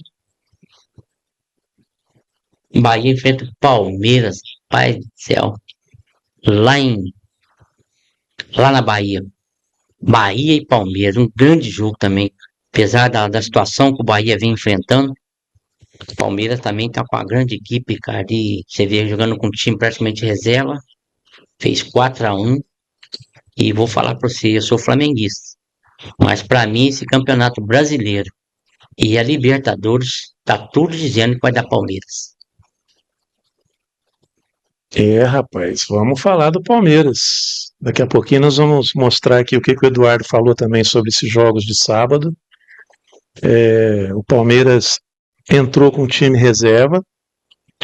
Bahia enfrenta o Palmeiras, pai do céu. Lá em, lá na Bahia. Bahia e Palmeiras, um grande jogo também. Apesar da situação que o Bahia vem enfrentando, o Palmeiras também tá com uma grande equipe, cara. E você vê jogando com um time praticamente reserva, fez 4-1. E vou falar para você, eu sou flamenguista. Mas para mim, esse campeonato brasileiro e a Libertadores, tá tudo dizendo que vai dar Palmeiras. Rapaz, vamos falar do Palmeiras. Daqui a pouquinho nós vamos mostrar aqui o que o Eduardo falou também sobre esses jogos de sábado. O Palmeiras entrou com um time reserva,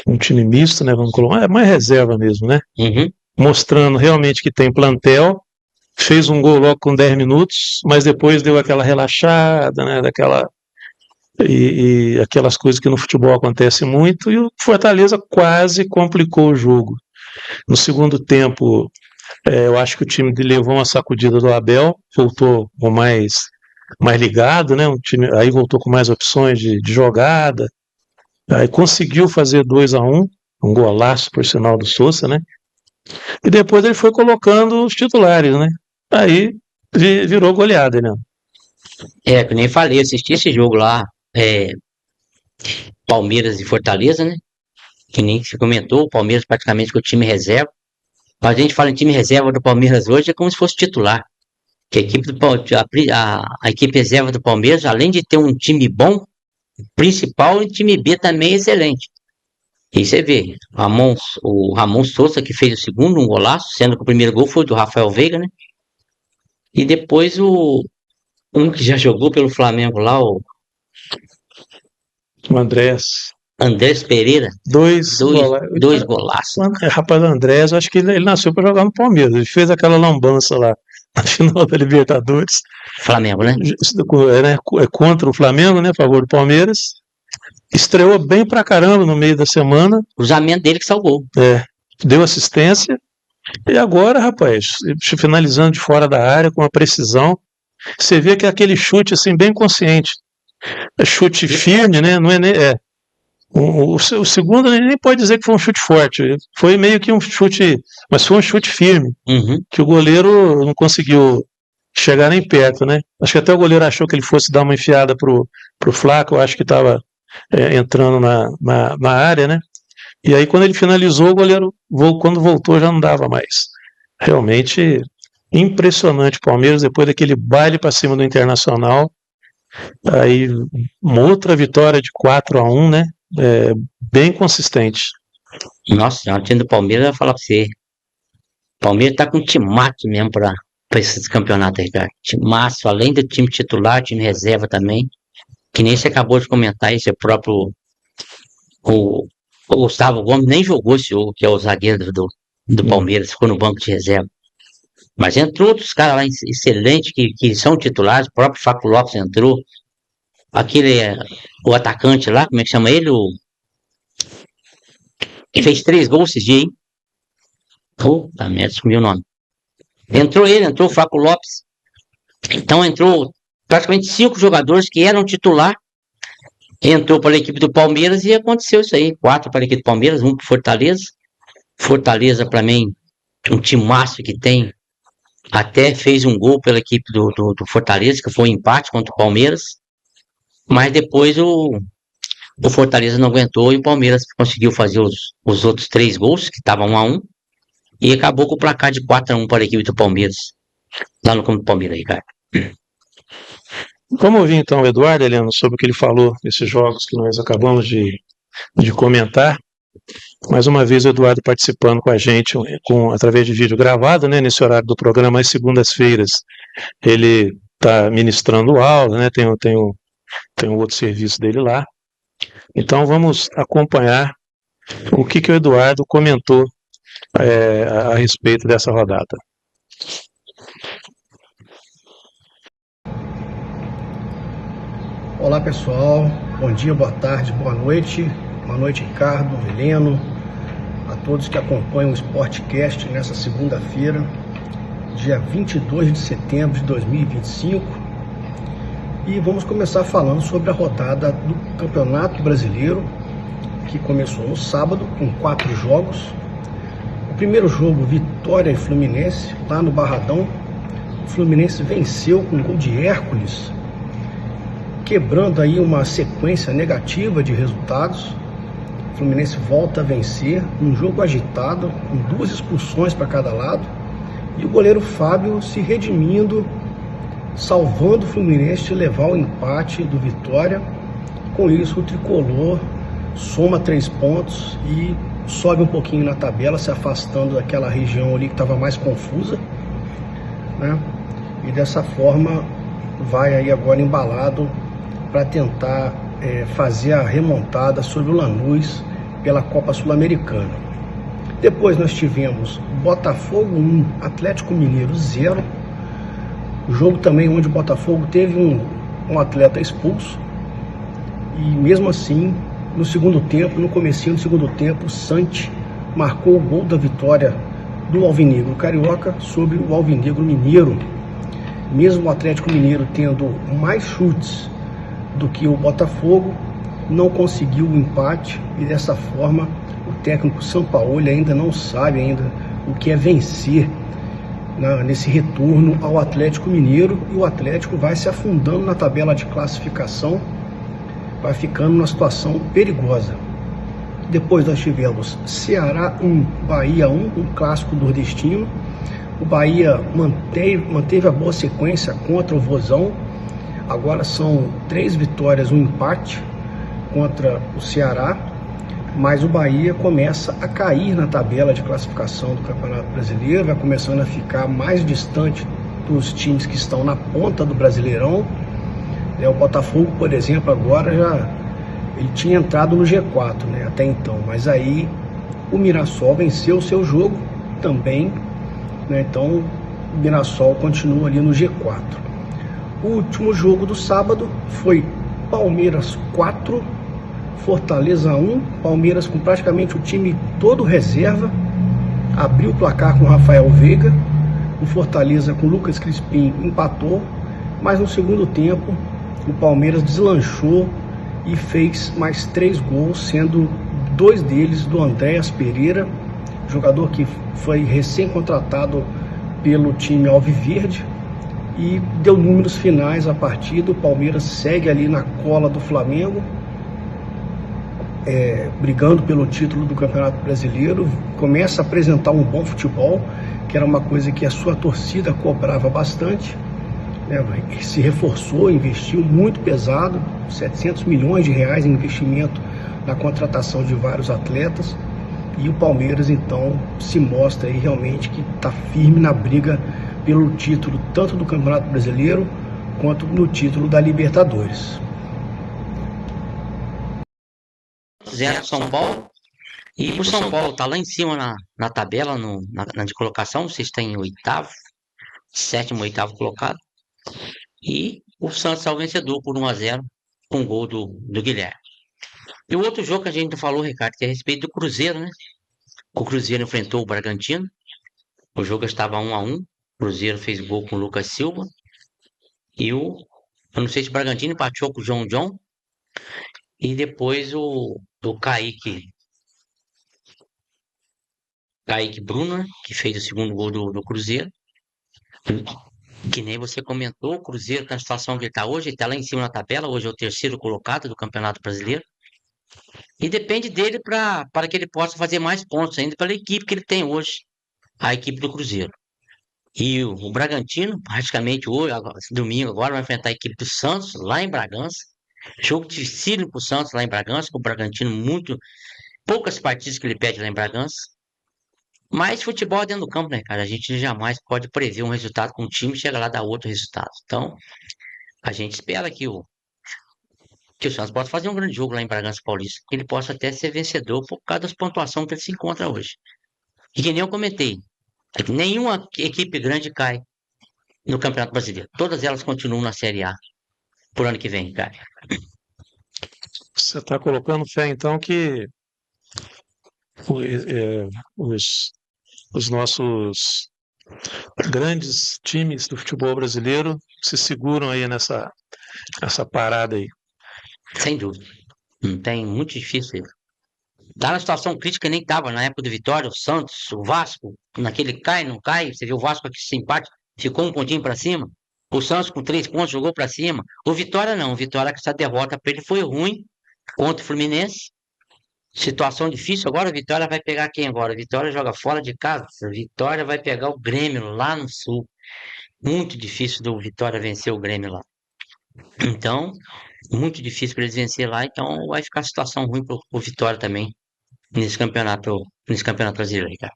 um time misto, né? Vamos colocar, mais reserva mesmo, né? Uhum. Mostrando realmente que tem plantel. Fez um gol logo com 10 minutos, mas depois deu aquela relaxada, né? E aquelas coisas que no futebol acontecem muito, e o Fortaleza quase complicou o jogo. No segundo tempo, eu acho que o time levou uma sacudida do Abel, voltou com mais ligado, né? Um time, aí voltou com mais opções de jogada, aí conseguiu fazer 2-1, um golaço por sinal do Sousa, né? E depois ele foi colocando os titulares, né? Aí virou goleada, né? Que nem falei, assisti esse jogo lá, Palmeiras e Fortaleza, né? Que nem se comentou, o Palmeiras praticamente com o time reserva. Mas a gente fala em time reserva do Palmeiras hoje, é como se fosse titular. Que a equipe, a equipe reserva do Palmeiras, além de ter um time bom, principal, o time B também é excelente. E você vê, o Ramon Sousa que fez o segundo, um golaço, sendo que o primeiro gol foi do Rafael Veiga, né? E depois um que já jogou pelo Flamengo lá, o Andrés Pereira, dois golaços. Rapaz, o Andrés, eu acho que ele nasceu para jogar no Palmeiras. Ele fez aquela lambança lá na final da Libertadores. Flamengo, né? Contra o Flamengo, né? A favor do Palmeiras. Estreou bem pra caramba no meio da semana. O cruzamento dele que salvou. Deu assistência. E agora, rapaz, finalizando de fora da área com uma precisão. Você vê que é aquele chute assim, bem consciente. É chute firme, né? Não é nem. O segundo nem pode dizer que foi um chute forte. Foi meio que um chute. Mas foi um chute firme. Uhum. Que o goleiro não conseguiu chegar nem perto, né? Acho que até o goleiro achou que ele fosse dar uma enfiada pro Flaco. Eu acho que estava entrando na área, né? E aí quando ele finalizou, o goleiro quando voltou já não dava mais. Realmente impressionante o Palmeiras, depois daquele baile para cima do Internacional. Aí uma outra vitória de 4-1, né? Bem consistente. Nossa, o time do Palmeiras, eu vou falar pra você. O Palmeiras tá com um timaço mesmo pra esses campeonatos aí, cara. Timaço, além do time titular, time reserva também. Que nem você acabou de comentar, esse próprio. O Gustavo Gomes nem jogou esse jogo, que é o zagueiro do Palmeiras, ficou no banco de reserva. Mas entrou outros caras lá excelentes que são titulares, o próprio Fábio Lopes entrou. O atacante lá, como é que chama ele? Que fez 3 gols esses dias, hein? Puta merda, sumiu o nome. Entrou o Fábio Lopes. Então entrou praticamente 5 jogadores que eram titular. Entrou para a equipe do Palmeiras e aconteceu isso aí. 4 para a equipe do Palmeiras, 1 para o Fortaleza. Fortaleza, para mim, um timaço que tem. Até fez um gol pela equipe do Fortaleza, que foi um empate contra o Palmeiras. Mas depois o Fortaleza não aguentou e o Palmeiras conseguiu fazer os outros 3 gols, que estavam 1-1. E acabou com o placar de 4-1 para a equipe do Palmeiras. Lá no campo do Palmeiras, Ricardo. Vamos ouvir então o Eduardo, Heleno, sobre o que ele falou nesses jogos que nós acabamos de comentar. Mais uma vez o Eduardo participando com a gente através de vídeo gravado, né, nesse horário do programa, às segundas-feiras. Ele está ministrando aula, né, tem um outro serviço dele lá. Então vamos acompanhar o que o Eduardo comentou a respeito dessa rodada. Olá pessoal, bom dia, boa tarde, boa noite, Ricardo, Heleno, a todos que acompanham o Sportcast nessa segunda-feira, dia 22 de setembro de 2025, e vamos começar falando sobre a rodada do Campeonato Brasileiro, que começou no sábado com 4 jogos. O primeiro jogo, Vitória e Fluminense, lá no Barradão. O Fluminense venceu com um gol de Hércules, quebrando aí uma sequência negativa de resultados. O Fluminense volta a vencer, um jogo agitado, com 2 expulsões para cada lado, e o goleiro Fábio se redimindo, salvando o Fluminense de levar o empate do Vitória. Com isso, o tricolor soma 3 pontos e sobe um pouquinho na tabela, se afastando daquela região ali que estava mais confusa, né? E dessa forma vai aí agora embalado para tentar fazer a remontada sobre o Lanús pela Copa Sul-Americana. Depois nós tivemos Botafogo 1, Atlético Mineiro 0. O jogo também onde o Botafogo teve um atleta expulso. E mesmo assim, no segundo tempo, no comecinho do segundo tempo, o Santi marcou o gol da vitória do Alvinegro Carioca sobre o Alvinegro Mineiro. Mesmo o Atlético Mineiro tendo mais chutes do que o Botafogo, não conseguiu o empate, e dessa forma o técnico Sampaoli ainda não sabe o que é vencer nesse retorno ao Atlético Mineiro, e o Atlético vai se afundando na tabela de classificação, vai ficando numa situação perigosa. Depois nós tivemos Ceará 1, Bahia 1, um clássico nordestino. O Bahia manteve a boa sequência contra o Vozão. Agora são 3 vitórias, um empate contra o Ceará, mas o Bahia começa a cair na tabela de classificação do Campeonato Brasileiro, vai começando a ficar mais distante dos times que estão na ponta do Brasileirão. O Botafogo, por exemplo, agora ele tinha entrado no G4, né, até então, mas aí o Mirassol venceu o seu jogo também, né, então o Mirassol continua ali no G4. O último jogo do sábado foi Palmeiras 4, Fortaleza 1, Palmeiras com praticamente o time todo reserva, abriu o placar com o Rafael Veiga, o Fortaleza com o Lucas Crispim empatou, mas no segundo tempo o Palmeiras deslanchou e fez mais 3 gols, sendo 2 deles do Andréas Pereira, jogador que foi recém-contratado pelo time Alviverde, e deu números finais à partida. O Palmeiras segue ali na cola do Flamengo, brigando pelo título do Campeonato Brasileiro, começa a apresentar um bom futebol, que era uma coisa que a sua torcida cobrava bastante, né? Se reforçou, investiu muito pesado, 700 milhões de reais em investimento na contratação de vários atletas, e o Palmeiras então se mostra aí realmente que está firme na briga pelo título tanto do Campeonato Brasileiro quanto no título da Libertadores. 0 São Paulo, e o São Paulo está lá em cima na tabela, na de colocação. Vocês estão em 8º, 7º, 8º colocado, e o Santos é o vencedor por 1-0 com o gol do Guilherme. E o outro jogo que a gente não falou, Ricardo, que é a respeito do Cruzeiro, né? O Cruzeiro enfrentou o Bragantino, o jogo estava 1-1, o Cruzeiro fez gol com o Lucas Silva, e eu não sei se o Bragantino empatou com o João John, e depois o Kaique Bruno, né, que fez o segundo gol do Cruzeiro. Que nem você comentou, o Cruzeiro está na situação que ele está hoje, ele está lá em cima na tabela, hoje é o 3º colocado do Campeonato Brasileiro. E depende dele para que ele possa fazer mais pontos ainda pela equipe que ele tem hoje, a equipe do Cruzeiro. E o Bragantino, praticamente hoje, domingo agora, vai enfrentar a equipe do Santos, lá em Bragança. Jogo difícil para o Santos lá em Bragança, com o Bragantino poucas partidas que ele pede lá em Bragança. Mas futebol é dentro do campo, né, cara? A gente jamais pode prever um resultado com um time e chega lá e dá outro resultado. Então, a gente espera que o Santos possa fazer um grande jogo lá em Bragança Paulista, que ele possa até ser vencedor por causa das pontuações que ele se encontra hoje. E que nem eu comentei, nenhuma equipe grande cai no Campeonato Brasileiro. Todas elas continuam na Série A por ano que vem, cara. Você está colocando fé, então, que os nossos grandes times do futebol brasileiro se seguram aí nessa parada aí. Sem dúvida. Não tem, muito difícil Tá na situação crítica, nem tava na época do Vitória, o Santos, o Vasco, naquele cai, não cai, você viu o Vasco aqui, esse empate, ficou um pontinho para cima. O Santos com 3 pontos jogou para cima. O Vitória não, o Vitória com essa derrota para ele foi ruim contra o Fluminense. Situação difícil. Agora a Vitória vai pegar quem agora? A Vitória joga fora de casa. A Vitória vai pegar o Grêmio lá no Sul. Muito difícil do Vitória vencer o Grêmio lá. Então, muito difícil para eles vencer lá. Então vai ficar situação ruim para o Vitória também nesse campeonato brasileiro, cara.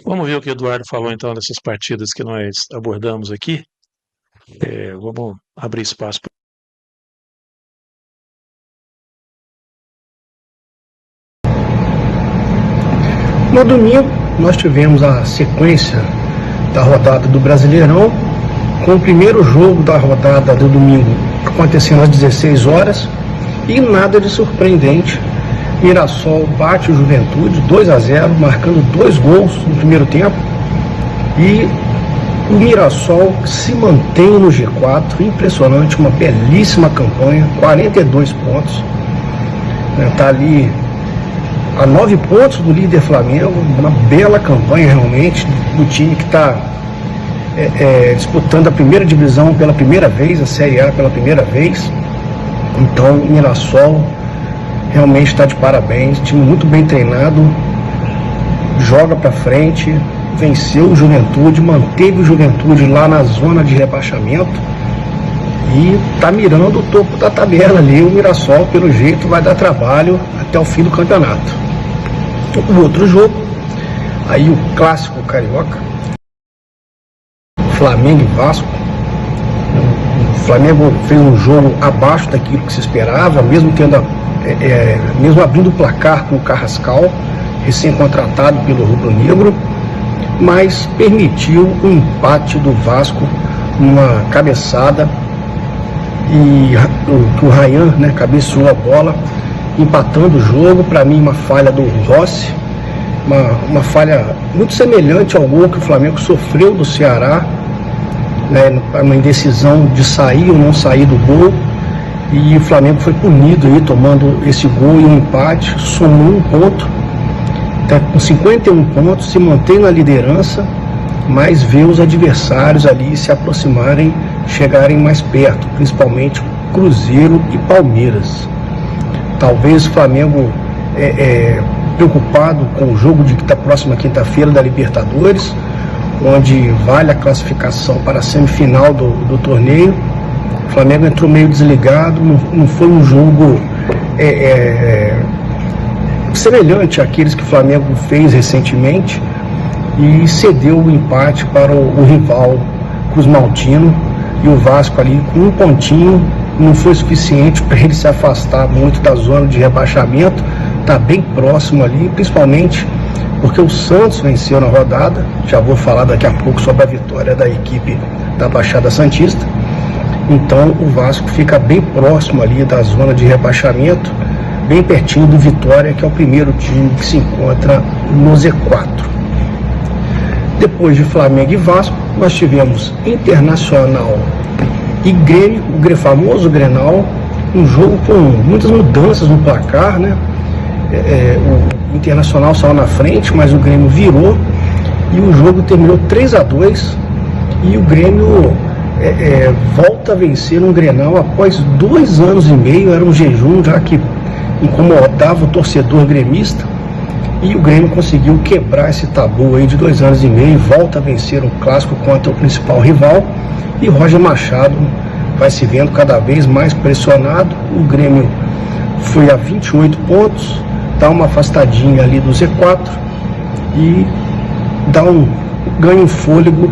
Vamos ver o que o Eduardo falou então dessas partidas que nós abordamos aqui. Vamos abrir espaço. No domingo, nós tivemos a sequência da rodada do Brasileirão, com o primeiro jogo da rodada do domingo acontecendo às 16 horas, e nada de surpreendente. Mirassol bate o Juventude 2-0, marcando 2 gols no primeiro tempo, e o Mirassol se mantém no G4, impressionante, uma belíssima campanha, 42 pontos, está ali a 9 pontos do líder Flamengo, uma bela campanha realmente do time que está disputando a primeira divisão pela primeira vez, a Série A pela primeira vez. Então o Mirassol realmente está de parabéns, time muito bem treinado, joga para frente, venceu o Juventude, manteve o Juventude lá na zona de rebaixamento e está mirando o topo da tabela ali. O Mirassol, pelo jeito, vai dar trabalho até o fim do campeonato. O outro jogo, aí o clássico carioca, Flamengo e Vasco. O Flamengo fez um jogo abaixo daquilo que se esperava, mesmo abrindo o placar com o Carrascal, recém-contratado pelo Rubro Negro, mas permitiu o empate do Vasco numa cabeçada, e o Ryan, cabeceou a bola, empatando o jogo. Para mim, uma falha do Rossi, uma falha muito semelhante ao gol que o Flamengo sofreu do Ceará, uma indecisão de sair ou não sair do gol, e o Flamengo foi punido aí, tomando esse gol e um empate, somou 1 ponto, até com 51 pontos, se mantém na liderança, mas vê os adversários ali se aproximarem, chegarem mais perto, principalmente Cruzeiro e Palmeiras. Talvez o Flamengo preocupado com o jogo da próxima quinta-feira da Libertadores, onde vale a classificação para a semifinal do torneio. O Flamengo entrou meio desligado, não foi um jogo semelhante àqueles que o Flamengo fez recentemente, e cedeu o empate para o rival Cruz Maltino, e o Vasco ali com 1 pontinho não foi suficiente para ele se afastar muito da zona de rebaixamento. Está bem próximo ali, principalmente porque o Santos venceu na rodada. Já vou falar daqui a pouco sobre a vitória da equipe da Baixada Santista. Então o Vasco fica bem próximo ali da zona de rebaixamento, bem pertinho do Vitória, que é o primeiro time que se encontra no Z4. Depois de Flamengo e Vasco, nós tivemos Internacional e Grêmio, o famoso Grenal, um jogo com muitas mudanças no placar, o Internacional saiu na frente, mas o Grêmio virou, e o jogo terminou 3-2, e o Grêmio volta a vencer um Grenal após 2 anos e meio. Era um jejum já que incomodava o torcedor gremista, e o Grêmio conseguiu quebrar esse tabu aí de 2 anos e meio, volta a vencer um clássico contra o principal rival, e Roger Machado vai se vendo cada vez mais pressionado. O Grêmio foi a 28 pontos, dá uma afastadinha ali do Z4 e ganha um fôlego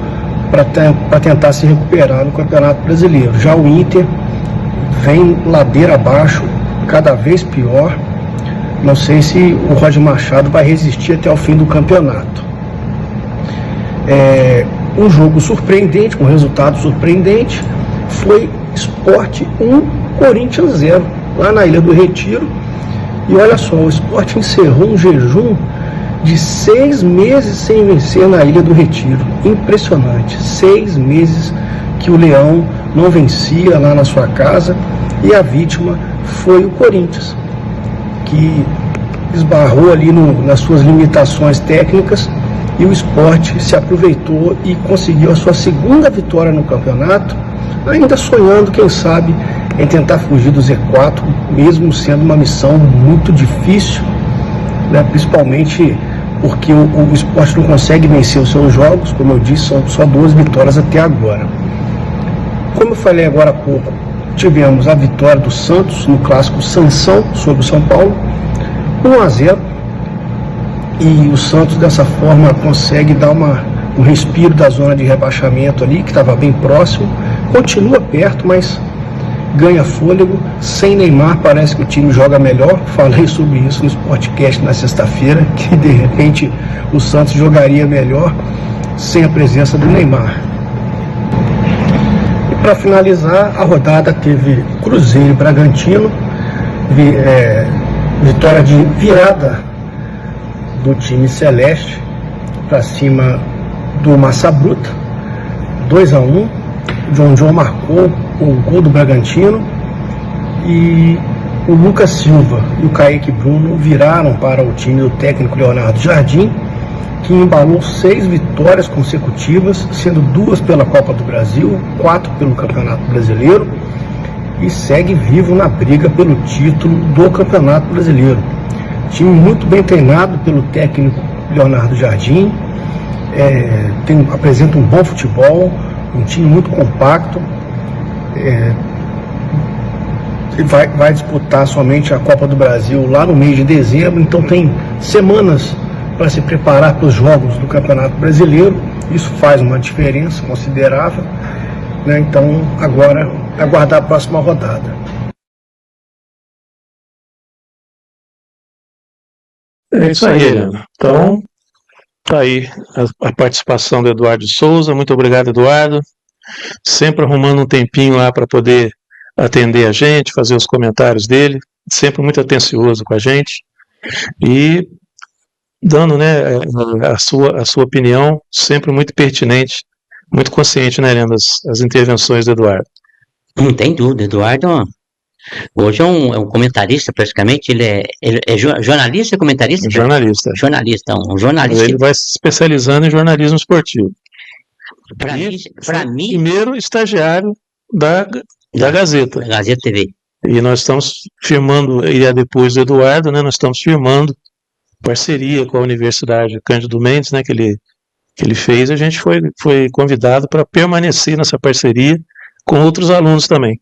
para tentar se recuperar no Campeonato Brasileiro. Já o Inter vem ladeira abaixo, cada vez pior. Não sei se o Roger Machado vai resistir até o fim do campeonato. Um jogo surpreendente, com resultado surpreendente, foi Sport 1, Corinthians 0, lá na Ilha do Retiro. E olha só, o Sport encerrou um jejum de 6 meses sem vencer na Ilha do Retiro. Impressionante, 6 meses que o Leão não vencia lá na sua casa, e a vítima foi o Corinthians, que esbarrou ali nas suas limitações técnicas e o Sport se aproveitou e conseguiu a sua segunda vitória no campeonato, ainda sonhando, quem sabe, em tentar fugir do Z4, mesmo sendo uma missão muito difícil, né? Principalmente porque o Sport não consegue vencer os seus jogos, como eu disse, são só 2 vitórias até agora. Como eu falei agora há pouco, tivemos a vitória do Santos no clássico Sansão sobre o São Paulo, 1-0, e o Santos dessa forma consegue dar um respiro da zona de rebaixamento ali, que estava bem próximo, continua perto, mas ganha fôlego. Sem Neymar parece que o time joga melhor. Falei sobre isso no Sportcast na sexta-feira, que de repente o Santos jogaria melhor sem a presença do Neymar. E para finalizar, a rodada teve Cruzeiro e Bragantino, vitória de virada do time celeste para cima do Massa Bruta, 2-1. John marcou o gol do Bragantino e o Lucas Silva e o Kaique Bruno viraram para o time do técnico Leonardo Jardim, que embalou 6 vitórias consecutivas, sendo 2 pela Copa do Brasil, 4 pelo Campeonato Brasileiro, e segue vivo na briga pelo título do Campeonato Brasileiro. Time muito bem treinado pelo técnico Leonardo Jardim, apresenta um bom futebol, um time muito compacto, vai disputar somente a Copa do Brasil lá no mês de dezembro, então tem semanas para se preparar para os jogos do Campeonato Brasileiro. Isso faz uma diferença considerável, né? Então agora aguardar a próxima rodada. É isso aí, Helena. Então, tá aí a participação do Eduardo Souza. Muito obrigado, Eduardo. Sempre arrumando um tempinho lá para poder atender a gente, fazer os comentários dele. Sempre muito atencioso com a gente. E dando, né, a sua opinião, sempre muito pertinente, muito consciente, né, Helena, das intervenções do Eduardo. Não tem dúvida, Eduardo hoje é um comentarista, praticamente. Ele é jornalista ou comentarista? Jornalista. Jornalista, um jornalista. Ele vai se especializando em jornalismo esportivo. Para mim, primeiro estagiário da Gazeta. Da Gazeta TV. E nós estamos firmando, e depois do Eduardo, né, nós estamos firmando parceria com a Universidade Cândido Mendes, né, que ele fez. A gente foi convidado para permanecer nessa parceria com outros alunos também.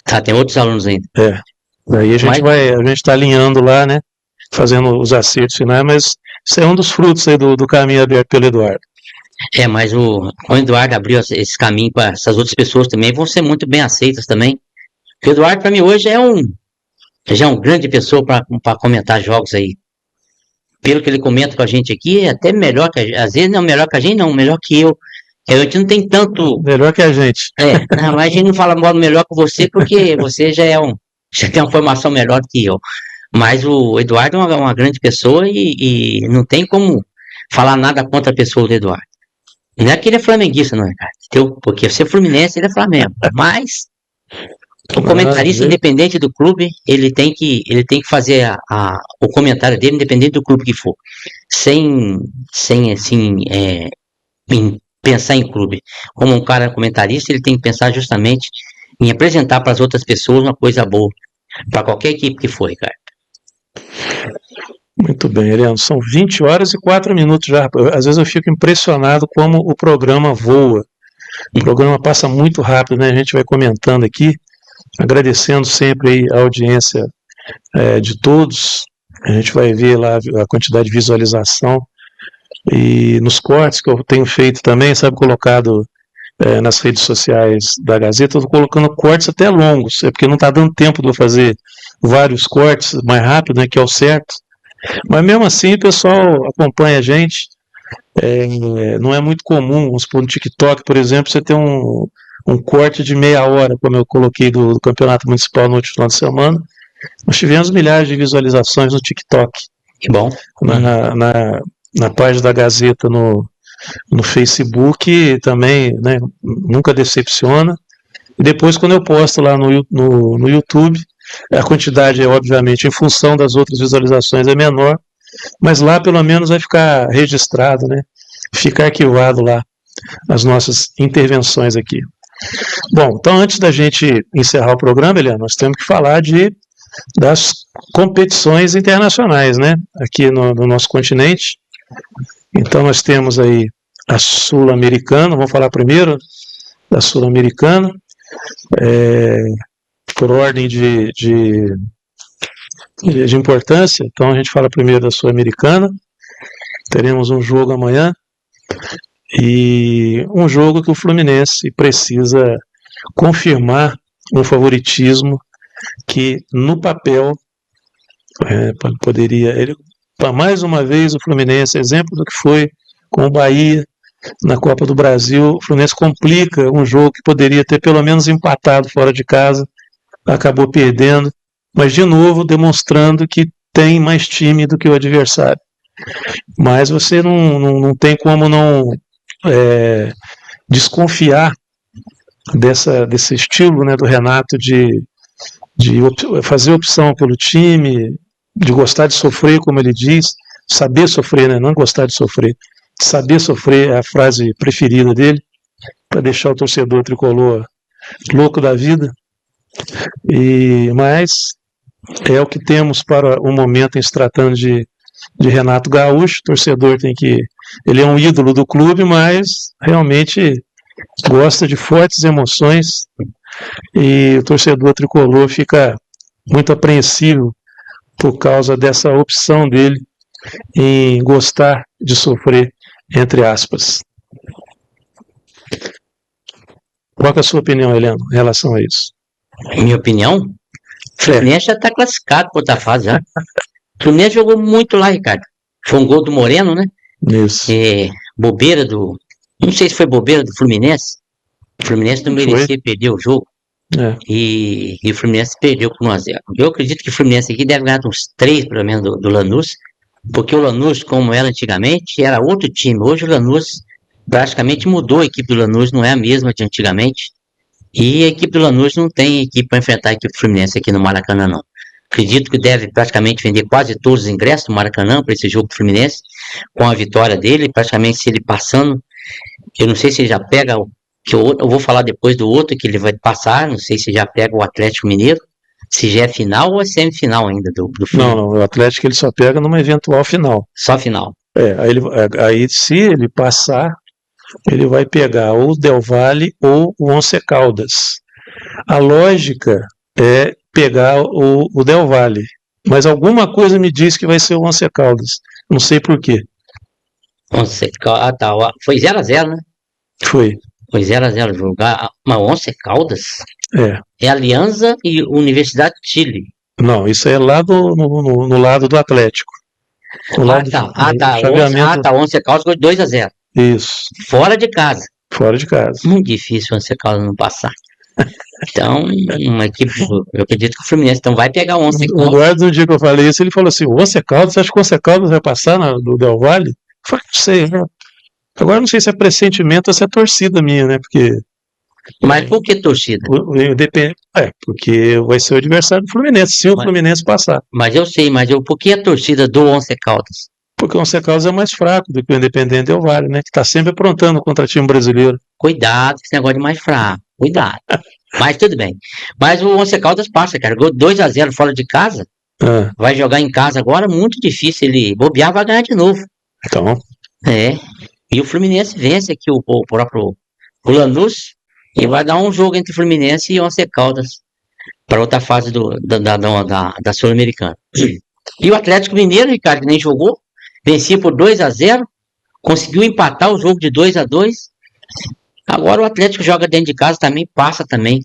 Tá, tem outros alunos ainda. Daí a gente está alinhando lá, né, fazendo os acertos finais, mas isso é um dos frutos aí do caminho aberto pelo Eduardo. Mas o Eduardo abriu esse caminho para essas outras pessoas também, vão ser muito bem aceitas também. O Eduardo, para mim, hoje é uma grande pessoa para comentar jogos aí. Pelo que ele comenta com a gente aqui, é até melhor que a gente. Às vezes não melhor que a gente, não, melhor que eu. A gente não tem tanto. Melhor que a gente. Não, mas a gente não fala modo melhor que você, porque você já tem uma formação melhor do que eu. Mas o Eduardo é uma grande pessoa e não tem como falar nada contra a pessoa do Eduardo. Não é que ele é flamenguista, não, Ricardo. Entendeu? Porque você é fluminense, ele é Flamengo. Mas o comentarista, independente do clube, ele tem que fazer o comentário dele, independente do clube que for. Sem assim, pensar em clube. Como um cara comentarista, ele tem que pensar justamente em apresentar para as outras pessoas uma coisa boa. Para qualquer equipe que for, Ricardo. Muito bem, Eliano. São 20 horas e 4 minutos já. Às vezes eu fico impressionado como o programa voa. O programa passa muito rápido, né? A gente vai comentando aqui, agradecendo sempre aí a audiência de todos. A gente vai ver lá a quantidade de visualização. E nos cortes que eu tenho feito também, sabe, colocado nas redes sociais da Gazeta, eu estou colocando cortes até longos, porque não está dando tempo de eu fazer vários cortes mais rápido, né, que é o certo. Mas mesmo assim o pessoal acompanha a gente. Não é muito comum, vamos supor, no TikTok, por exemplo, você ter um corte de meia hora, como eu coloquei do Campeonato Municipal no último final de semana. Nós tivemos milhares de visualizações no TikTok. Que bom. Na página da Gazeta no Facebook também, né, nunca decepciona. E depois, quando eu posto lá no YouTube, A quantidade é, obviamente, em função das outras visualizações é menor, mas lá pelo menos vai ficar registrado, né? Fica arquivado lá as nossas intervenções aqui. Bom, então antes da gente encerrar o programa, Eliana, nós temos que falar das competições internacionais, né? Aqui no nosso continente. Então nós temos aí a Sul-Americana, vamos falar primeiro da Sul-Americana, por ordem de importância. Então a gente fala primeiro da Sul-Americana. Teremos um jogo amanhã e um jogo que o Fluminense precisa confirmar um favoritismo que no papel poderia, mais uma vez o Fluminense, exemplo do que foi com o Bahia na Copa do Brasil, o Fluminense complica um jogo que poderia ter pelo menos empatado fora de casa, acabou perdendo, mas de novo demonstrando que tem mais time do que o adversário. Mas você não tem como não desconfiar desse estilo, né, do Renato de fazer opção pelo time, de gostar de sofrer, como ele diz, saber sofrer, né, não gostar de sofrer, saber sofrer é a frase preferida dele, para deixar o torcedor tricolor louco da vida. Mas é o que temos para o momento em se tratando de Renato Gaúcho. O torcedor ele é um ídolo do clube, mas realmente gosta de fortes emoções e o torcedor tricolor fica muito apreensivo por causa dessa opção dele em gostar de sofrer, entre aspas. Qual é a sua opinião, Heleno, em relação a isso? Minha opinião? O Fluminense já está classificado para outra fase já. O Fluminense jogou muito lá, Ricardo. Foi um gol do Moreno, né? Isso. Bobeira do... Não sei se foi bobeira do Fluminense. O Fluminense não merecia perder o jogo. E o Fluminense perdeu por 1-0. Eu acredito que o Fluminense aqui deve ganhar uns 3, pelo menos, do Lanús. Porque o Lanús, como era antigamente, era outro time. Hoje o Lanús praticamente mudou a equipe do Lanús, não é a mesma de antigamente. E a equipe do Lanús não tem equipe para enfrentar a equipe do Fluminense aqui no Maracanã, não. Acredito que deve praticamente vender quase todos os ingressos do Maracanã para esse jogo do Fluminense, com a vitória dele, praticamente se ele passando. Eu não sei se ele já pega, eu vou falar depois do outro que ele vai passar, não sei se já pega o Atlético Mineiro, se já é final ou é semifinal ainda do Fluminense. Não, o Atlético ele só pega numa eventual final. Só final. Aí se ele passar, ele vai pegar ou o Del Valle ou o Once Caldas. A lógica é pegar o Del Valle, mas alguma coisa me diz que vai ser o Once Caldas. Não sei por quê. Tá. Foi 0-0, né? Foi 0-0 jogar. Mas Once Caldas? É Alianza e Universidade de Chile. Não, isso é lá no lado do Atlético. Once Caldas foi 2-0. Isso. Fora de casa. Muito difícil o Once Caldas não passar. Então, uma equipe, eu acredito que o Fluminense então vai pegar o Once Caldas. O Eduardo, no dia que eu falei isso, ele falou assim: o Once Caldas, você acha que o Once Caldas vai passar do Del Valle? Eu falei, não sei, né? Agora não sei se é pressentimento ou se é torcida minha, né? Porque. Mas por que torcida? Porque vai ser o adversário do Fluminense, se o Fluminense passar. Mas eu sei, por que a torcida do Once Caldas? Porque o Once Caldas é mais fraco do que o Independente Del Valle, né? Que está sempre aprontando contra time brasileiro. Cuidado com esse negócio de mais fraco. Cuidado. Mas tudo bem. Mas o Once Caldas passa, cara. 2-0 fora de casa. Vai jogar em casa agora, muito difícil. Ele bobear, vai ganhar de novo. Então. E o Fluminense vence aqui o próprio Lanús e vai dar um jogo entre Fluminense e Once Caldas para outra fase da Sul-Americana. E o Atlético Mineiro, Ricardo, que nem jogou, vencia por 2-0, conseguiu empatar o jogo de 2-2. Agora o Atlético joga dentro de casa também, passa também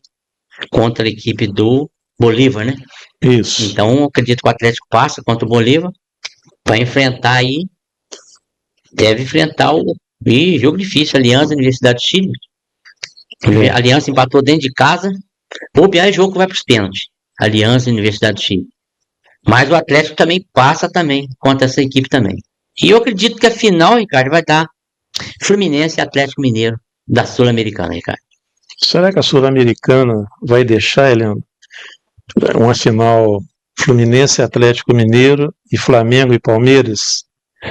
contra a equipe do Bolívar, né? Isso. Então, eu acredito que o Atlético passa contra o Bolívar, vai enfrentar aí, deve enfrentar jogo difícil, Alianza, Universidade de Chile. A Aliança empatou dentro de casa, bobear jogo que vai para os pênaltis. Aliança, Universidade de Chile. Mas o Atlético também passa também contra essa equipe também. E eu acredito que a final, Ricardo, vai dar Fluminense e Atlético Mineiro da Sul-Americana, Ricardo. Será que a Sul-Americana vai deixar, Heleno, uma final Fluminense, Atlético Mineiro e Flamengo e Palmeiras,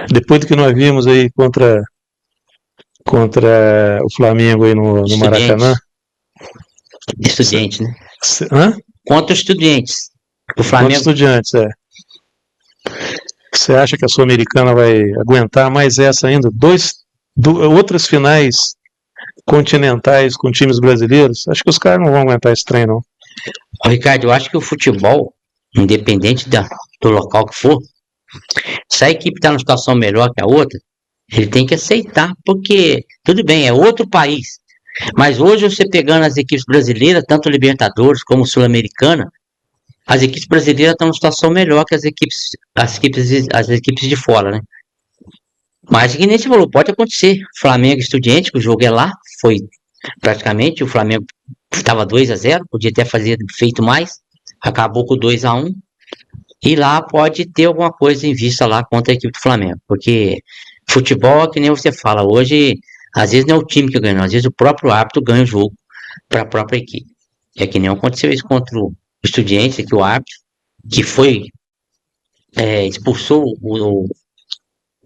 depois do que nós vimos aí contra o Flamengo aí no Maracanã. Estudiantes, né? Hã? Contra os Estudiantes. O Flamengo. Contra Estudiantes, Você acha que a Sul-Americana vai aguentar mais essa ainda? Outras finais continentais com times brasileiros? Acho que os caras não vão aguentar esse trem, não. Ricardo, eu acho que o futebol, independente do local que for, se a equipe está numa situação melhor que a outra, ele tem que aceitar, porque, tudo bem, é outro país. Mas hoje você pegando as equipes brasileiras, tanto Libertadores como Sul-Americana, as equipes brasileiras estão numa situação melhor que as equipes de fora, né? Mas que nem você falou, pode acontecer. Flamengo e Estudiantes, que o jogo é lá, foi praticamente, o Flamengo estava 2-0, podia até feito mais, acabou com 2-1, e lá pode ter alguma coisa em vista lá contra a equipe do Flamengo, porque futebol, que nem você fala, hoje, às vezes não é o time que ganha, às vezes o próprio árbitro ganha o jogo para a própria equipe. É que nem aconteceu isso contra o Estudiantes, que o árbitro, que foi, expulsou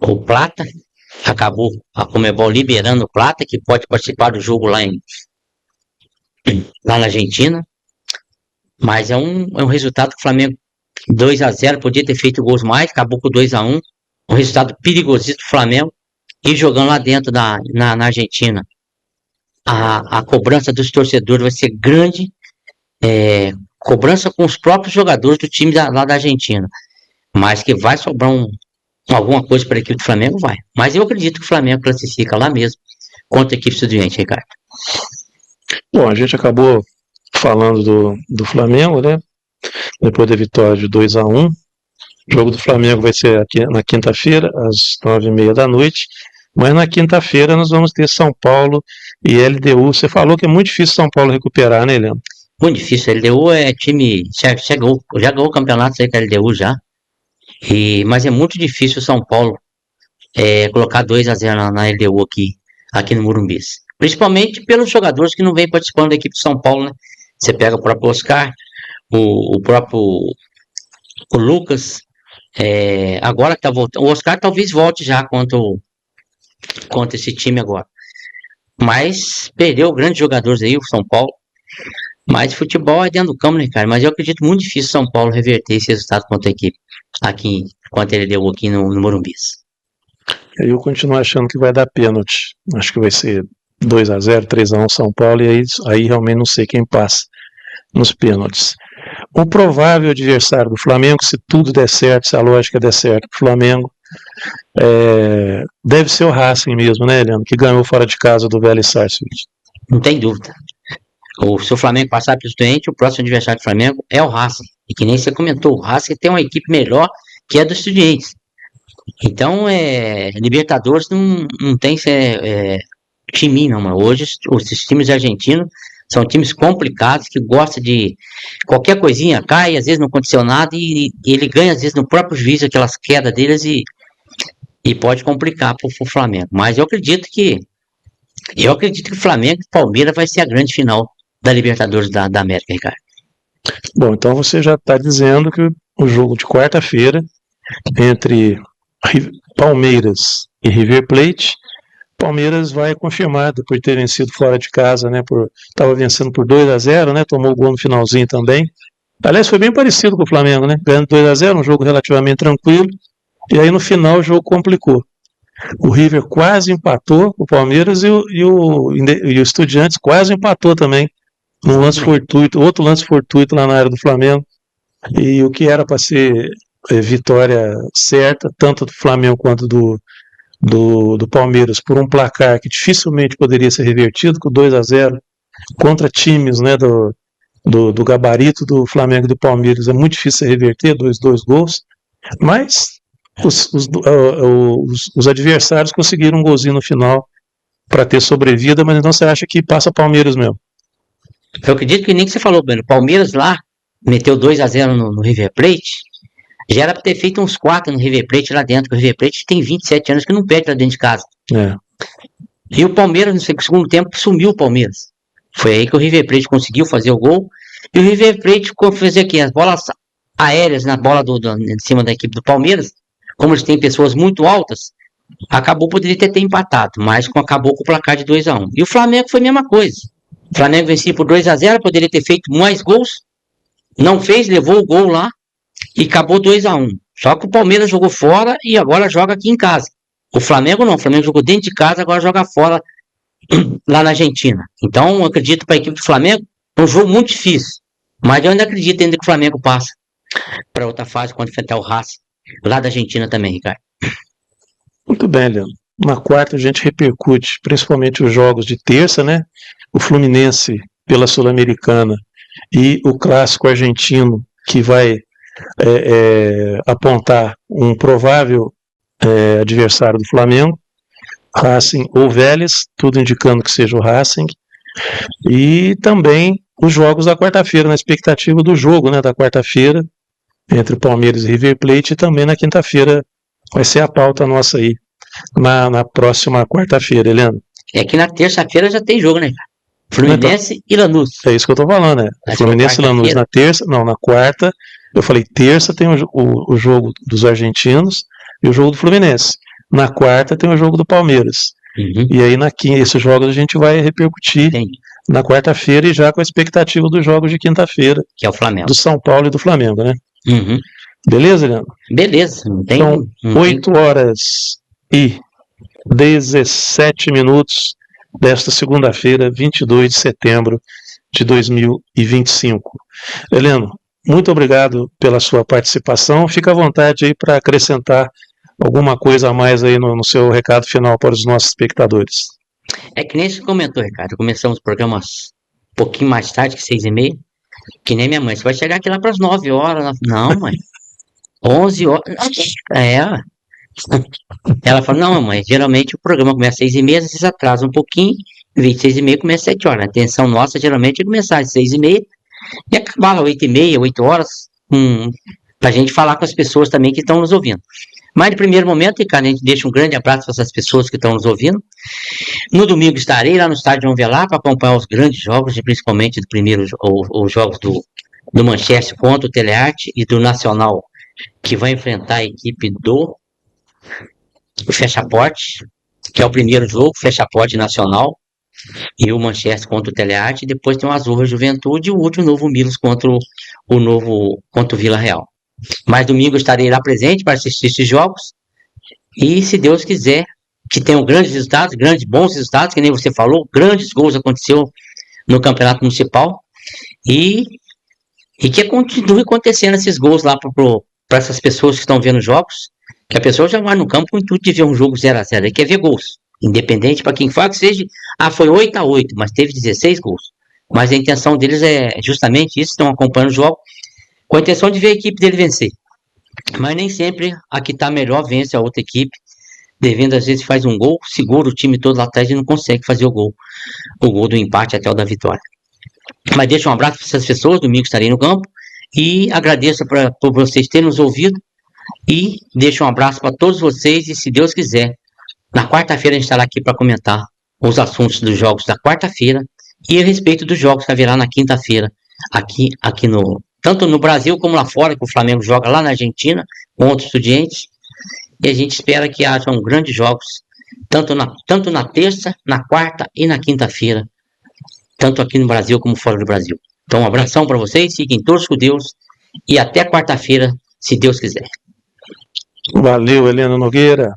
o Plata, acabou a Conmebol liberando o Plata, que pode participar do jogo lá na Argentina, mas é um resultado que o Flamengo 2-0, podia ter feito gols mais, acabou com 2-1, um resultado perigosíssimo do Flamengo, e jogando lá dentro na Argentina. A cobrança dos torcedores vai ser grande, cobrança com os próprios jogadores do time lá da Argentina, mas que vai sobrar alguma coisa para a equipe do Flamengo, vai. Mas eu acredito que o Flamengo classifica lá mesmo contra a equipe Estudiante, Ricardo. Bom, a gente acabou falando do Flamengo, né? Depois da vitória de 2-1. O jogo do Flamengo vai ser aqui na quinta-feira, às 9h30 da noite. Mas na quinta-feira nós vamos ter São Paulo e LDU. Você falou que é muito difícil São Paulo recuperar, né, Heleno? Muito difícil. A LDU é time. Já ganhou o campeonato aí com a LDU já. Mas é muito difícil o São Paulo colocar 2-0 na LDU aqui no Morumbi. Principalmente pelos jogadores que não vêm participando da equipe de São Paulo, né? Você pega o próprio Oscar, o próprio Lucas, agora que tá voltando. O Oscar talvez volte já contra esse time agora. Mas perdeu grandes jogadores aí, o São Paulo. Mas futebol é dentro do campo, né, cara? Mas eu acredito muito difícil o São Paulo reverter esse resultado contra a equipe aqui, quanto ele deu aqui no Morumbi. Eu continuo achando que vai dar pênalti. Acho que vai ser 2-0, 3-1 São Paulo, e aí realmente não sei quem passa nos pênaltis. O provável adversário do Flamengo, se tudo der certo, se a lógica der certo pro Flamengo, deve ser o Racing mesmo, né, Heleno? Que ganhou fora de casa do Vélez Sarsfield. Não tem dúvida. Se o Flamengo passar pelo Estudiantes, o próximo adversário do Flamengo é o Racing. E que nem você comentou, o Racing tem uma equipe melhor que a do Estudiantes. Então, Libertadores não tem time, não. Mas hoje, os times argentinos são times complicados, que gostam de qualquer coisinha, cai, às vezes não aconteceu nada, e ele ganha, às vezes, no próprio juiz, aquelas quedas deles, e pode complicar para o Flamengo. Mas eu acredito que o Flamengo e Palmeiras vai ser a grande final da Libertadores da América, Ricardo. Bom, então você já está dizendo que o jogo de quarta-feira entre Palmeiras e River Plate, Palmeiras vai confirmar, depois de ter vencido fora de casa, né? Estava vencendo por 2-0, né? Tomou o gol no finalzinho também. Aliás, foi bem parecido com o Flamengo, né? Ganhando 2-0, um jogo relativamente tranquilo, e aí no final o jogo complicou. O River quase empatou, o Palmeiras, e o Estudiantes quase empatou também. Um lance fortuito, outro lance fortuito lá na área do Flamengo. E o que era para ser vitória certa, tanto do Flamengo quanto do Palmeiras, por um placar que dificilmente poderia ser revertido, com 2-0 contra times, né, do gabarito do Flamengo e do Palmeiras. É muito difícil reverter 2 gols, mas os adversários conseguiram um golzinho no final para ter sobrevida. Mas então você acha que passa Palmeiras mesmo? Eu acredito que nem que você falou, Breno. Palmeiras lá meteu 2-0 no River Plate. Já era para ter feito uns 4 no River Plate lá dentro, porque o River Plate tem 27 anos que não perde lá dentro de casa. E o Palmeiras, no segundo tempo, sumiu o Palmeiras. Foi aí que o River Plate conseguiu fazer o gol E o River Plate fez aqui as bolas aéreas na bola de cima da equipe do Palmeiras, como eles têm pessoas muito altas, poderia ter empatado, mas acabou com o placar de 2-1. E o Flamengo foi a mesma coisa. O Flamengo vencia por 2-0, poderia ter feito mais gols, não fez, levou o gol lá e acabou 2-1. Só que o Palmeiras jogou fora e agora joga aqui em casa. O Flamengo não, o Flamengo jogou dentro de casa, agora joga fora lá na Argentina. Então, eu acredito para a equipe do Flamengo, é um jogo muito difícil. Mas eu ainda acredito ainda que o Flamengo passa para outra fase quando enfrentar o Racing, lá da Argentina também, Ricardo. Muito bem, Leandro. Na quarta a gente repercute principalmente os jogos de terça, né? O Fluminense pela Sul-Americana e o clássico argentino, que vai apontar um provável adversário do Flamengo, Racing ou Vélez, tudo indicando que seja o Racing, e também os jogos da quarta-feira, na expectativa do jogo, né, da quarta-feira, entre Palmeiras e River Plate, e também na quinta-feira vai ser a pauta nossa aí, na próxima quarta-feira, Helena. É que na terça-feira já tem jogo, né, cara? Fluminense e Lanús. É isso que eu tô falando, né? Fluminense e Lanús na terça, não, na quarta. Eu falei, terça tem o jogo dos argentinos e o jogo do Fluminense. Na quarta tem o jogo do Palmeiras. Uhum. E aí, esses jogos a gente vai repercutir na quarta-feira e já com a expectativa dos jogos de quinta-feira. Que é o Flamengo. Do São Paulo e do Flamengo, né? Uhum. Beleza, Leandro? Beleza. Então, 8 horas e 17 minutos desta segunda-feira, 22 de setembro de 2025. Heleno, muito obrigado pela sua participação. Fica à vontade aí para acrescentar alguma coisa a mais aí no seu recado final para os nossos espectadores. É que nem você comentou, Ricardo. Começamos o programa um pouquinho mais tarde, que 6h30. Que nem minha mãe. Você vai chegar aqui lá para as 9 horas. Não, mãe. 11 horas. Ela falou, não, mamãe, geralmente o programa começa às 6h30, às vezes atrasa um pouquinho, em vez de 6h30 começa às 7 horas. A intenção nossa geralmente é começar às 6h30 e acabar às 8h30, 8 horas, pra gente falar com as pessoas também que estão nos ouvindo. Mas no primeiro momento, Ricardo, a gente deixa um grande abraço para essas pessoas que estão nos ouvindo. No domingo estarei lá no estádio João Velar para acompanhar os grandes jogos, e principalmente os jogos do Manchester contra o Telearte e do Nacional, que vai enfrentar a equipe do Fecha-Porte, que é o primeiro jogo, Fecha-Porte Nacional, e o Manchester contra o Telearte, e depois tem o Azurra Juventude e o último Novo Milos contra o Vila Real. Mas domingo eu estarei lá presente para assistir esses jogos, e se Deus quiser, que tenham grandes resultados, bons resultados, que nem você falou, grandes gols aconteceu no Campeonato Municipal, e que continue acontecendo esses gols lá para essas pessoas que estão vendo jogos, que a pessoa já vai no campo com o intuito de ver um jogo 0-0, ele quer ver gols, independente para quem fala que seja, foi 8-8, mas teve 16 gols, mas a intenção deles é justamente isso, estão acompanhando o jogo, com a intenção de ver a equipe dele vencer, mas nem sempre a que está melhor vence a outra equipe, devendo às vezes faz um gol, segura o time todo lá atrás e não consegue fazer o gol do empate até o da vitória. Mas deixa um abraço para essas pessoas, domingo estarei no campo, e agradeço por vocês terem nos ouvido, e deixo um abraço para todos vocês, e se Deus quiser, na quarta-feira a gente estará aqui para comentar os assuntos dos jogos da quarta-feira, e a respeito dos jogos que haverá na quinta-feira, aqui tanto no Brasil como lá fora, que o Flamengo joga lá na Argentina, contra os Estudiantes, e a gente espera que hajam grandes jogos, tanto na terça, na quarta e na quinta-feira, tanto aqui no Brasil como fora do Brasil. Então, um abração para vocês, fiquem todos com Deus, e até quarta-feira, se Deus quiser. Valeu, Helena Nogueira.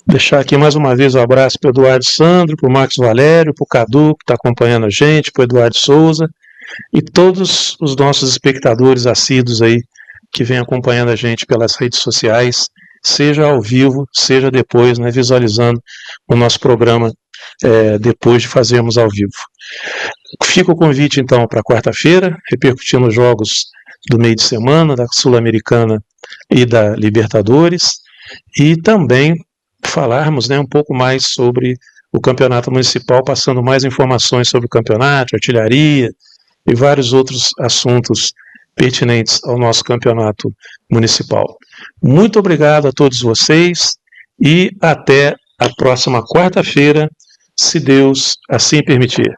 Deixar aqui mais uma vez um abraço para o Eduardo Sandro, para o Marcos Valério, para o Cadu, que está acompanhando a gente, para o Eduardo Souza, e todos os nossos espectadores assíduos aí, que vêm acompanhando a gente pelas redes sociais, seja ao vivo, seja depois, né, visualizando o nosso programa depois de fazermos ao vivo. Fica o convite então para quarta-feira, repercutindo os jogos do meio de semana, da Sul-Americana e da Libertadores, e também falarmos, né, um pouco mais sobre o Campeonato Municipal, passando mais informações sobre o campeonato, artilharia e vários outros assuntos pertinentes ao nosso Campeonato Municipal. Muito obrigado a todos vocês e até a próxima quarta-feira, se Deus assim permitir.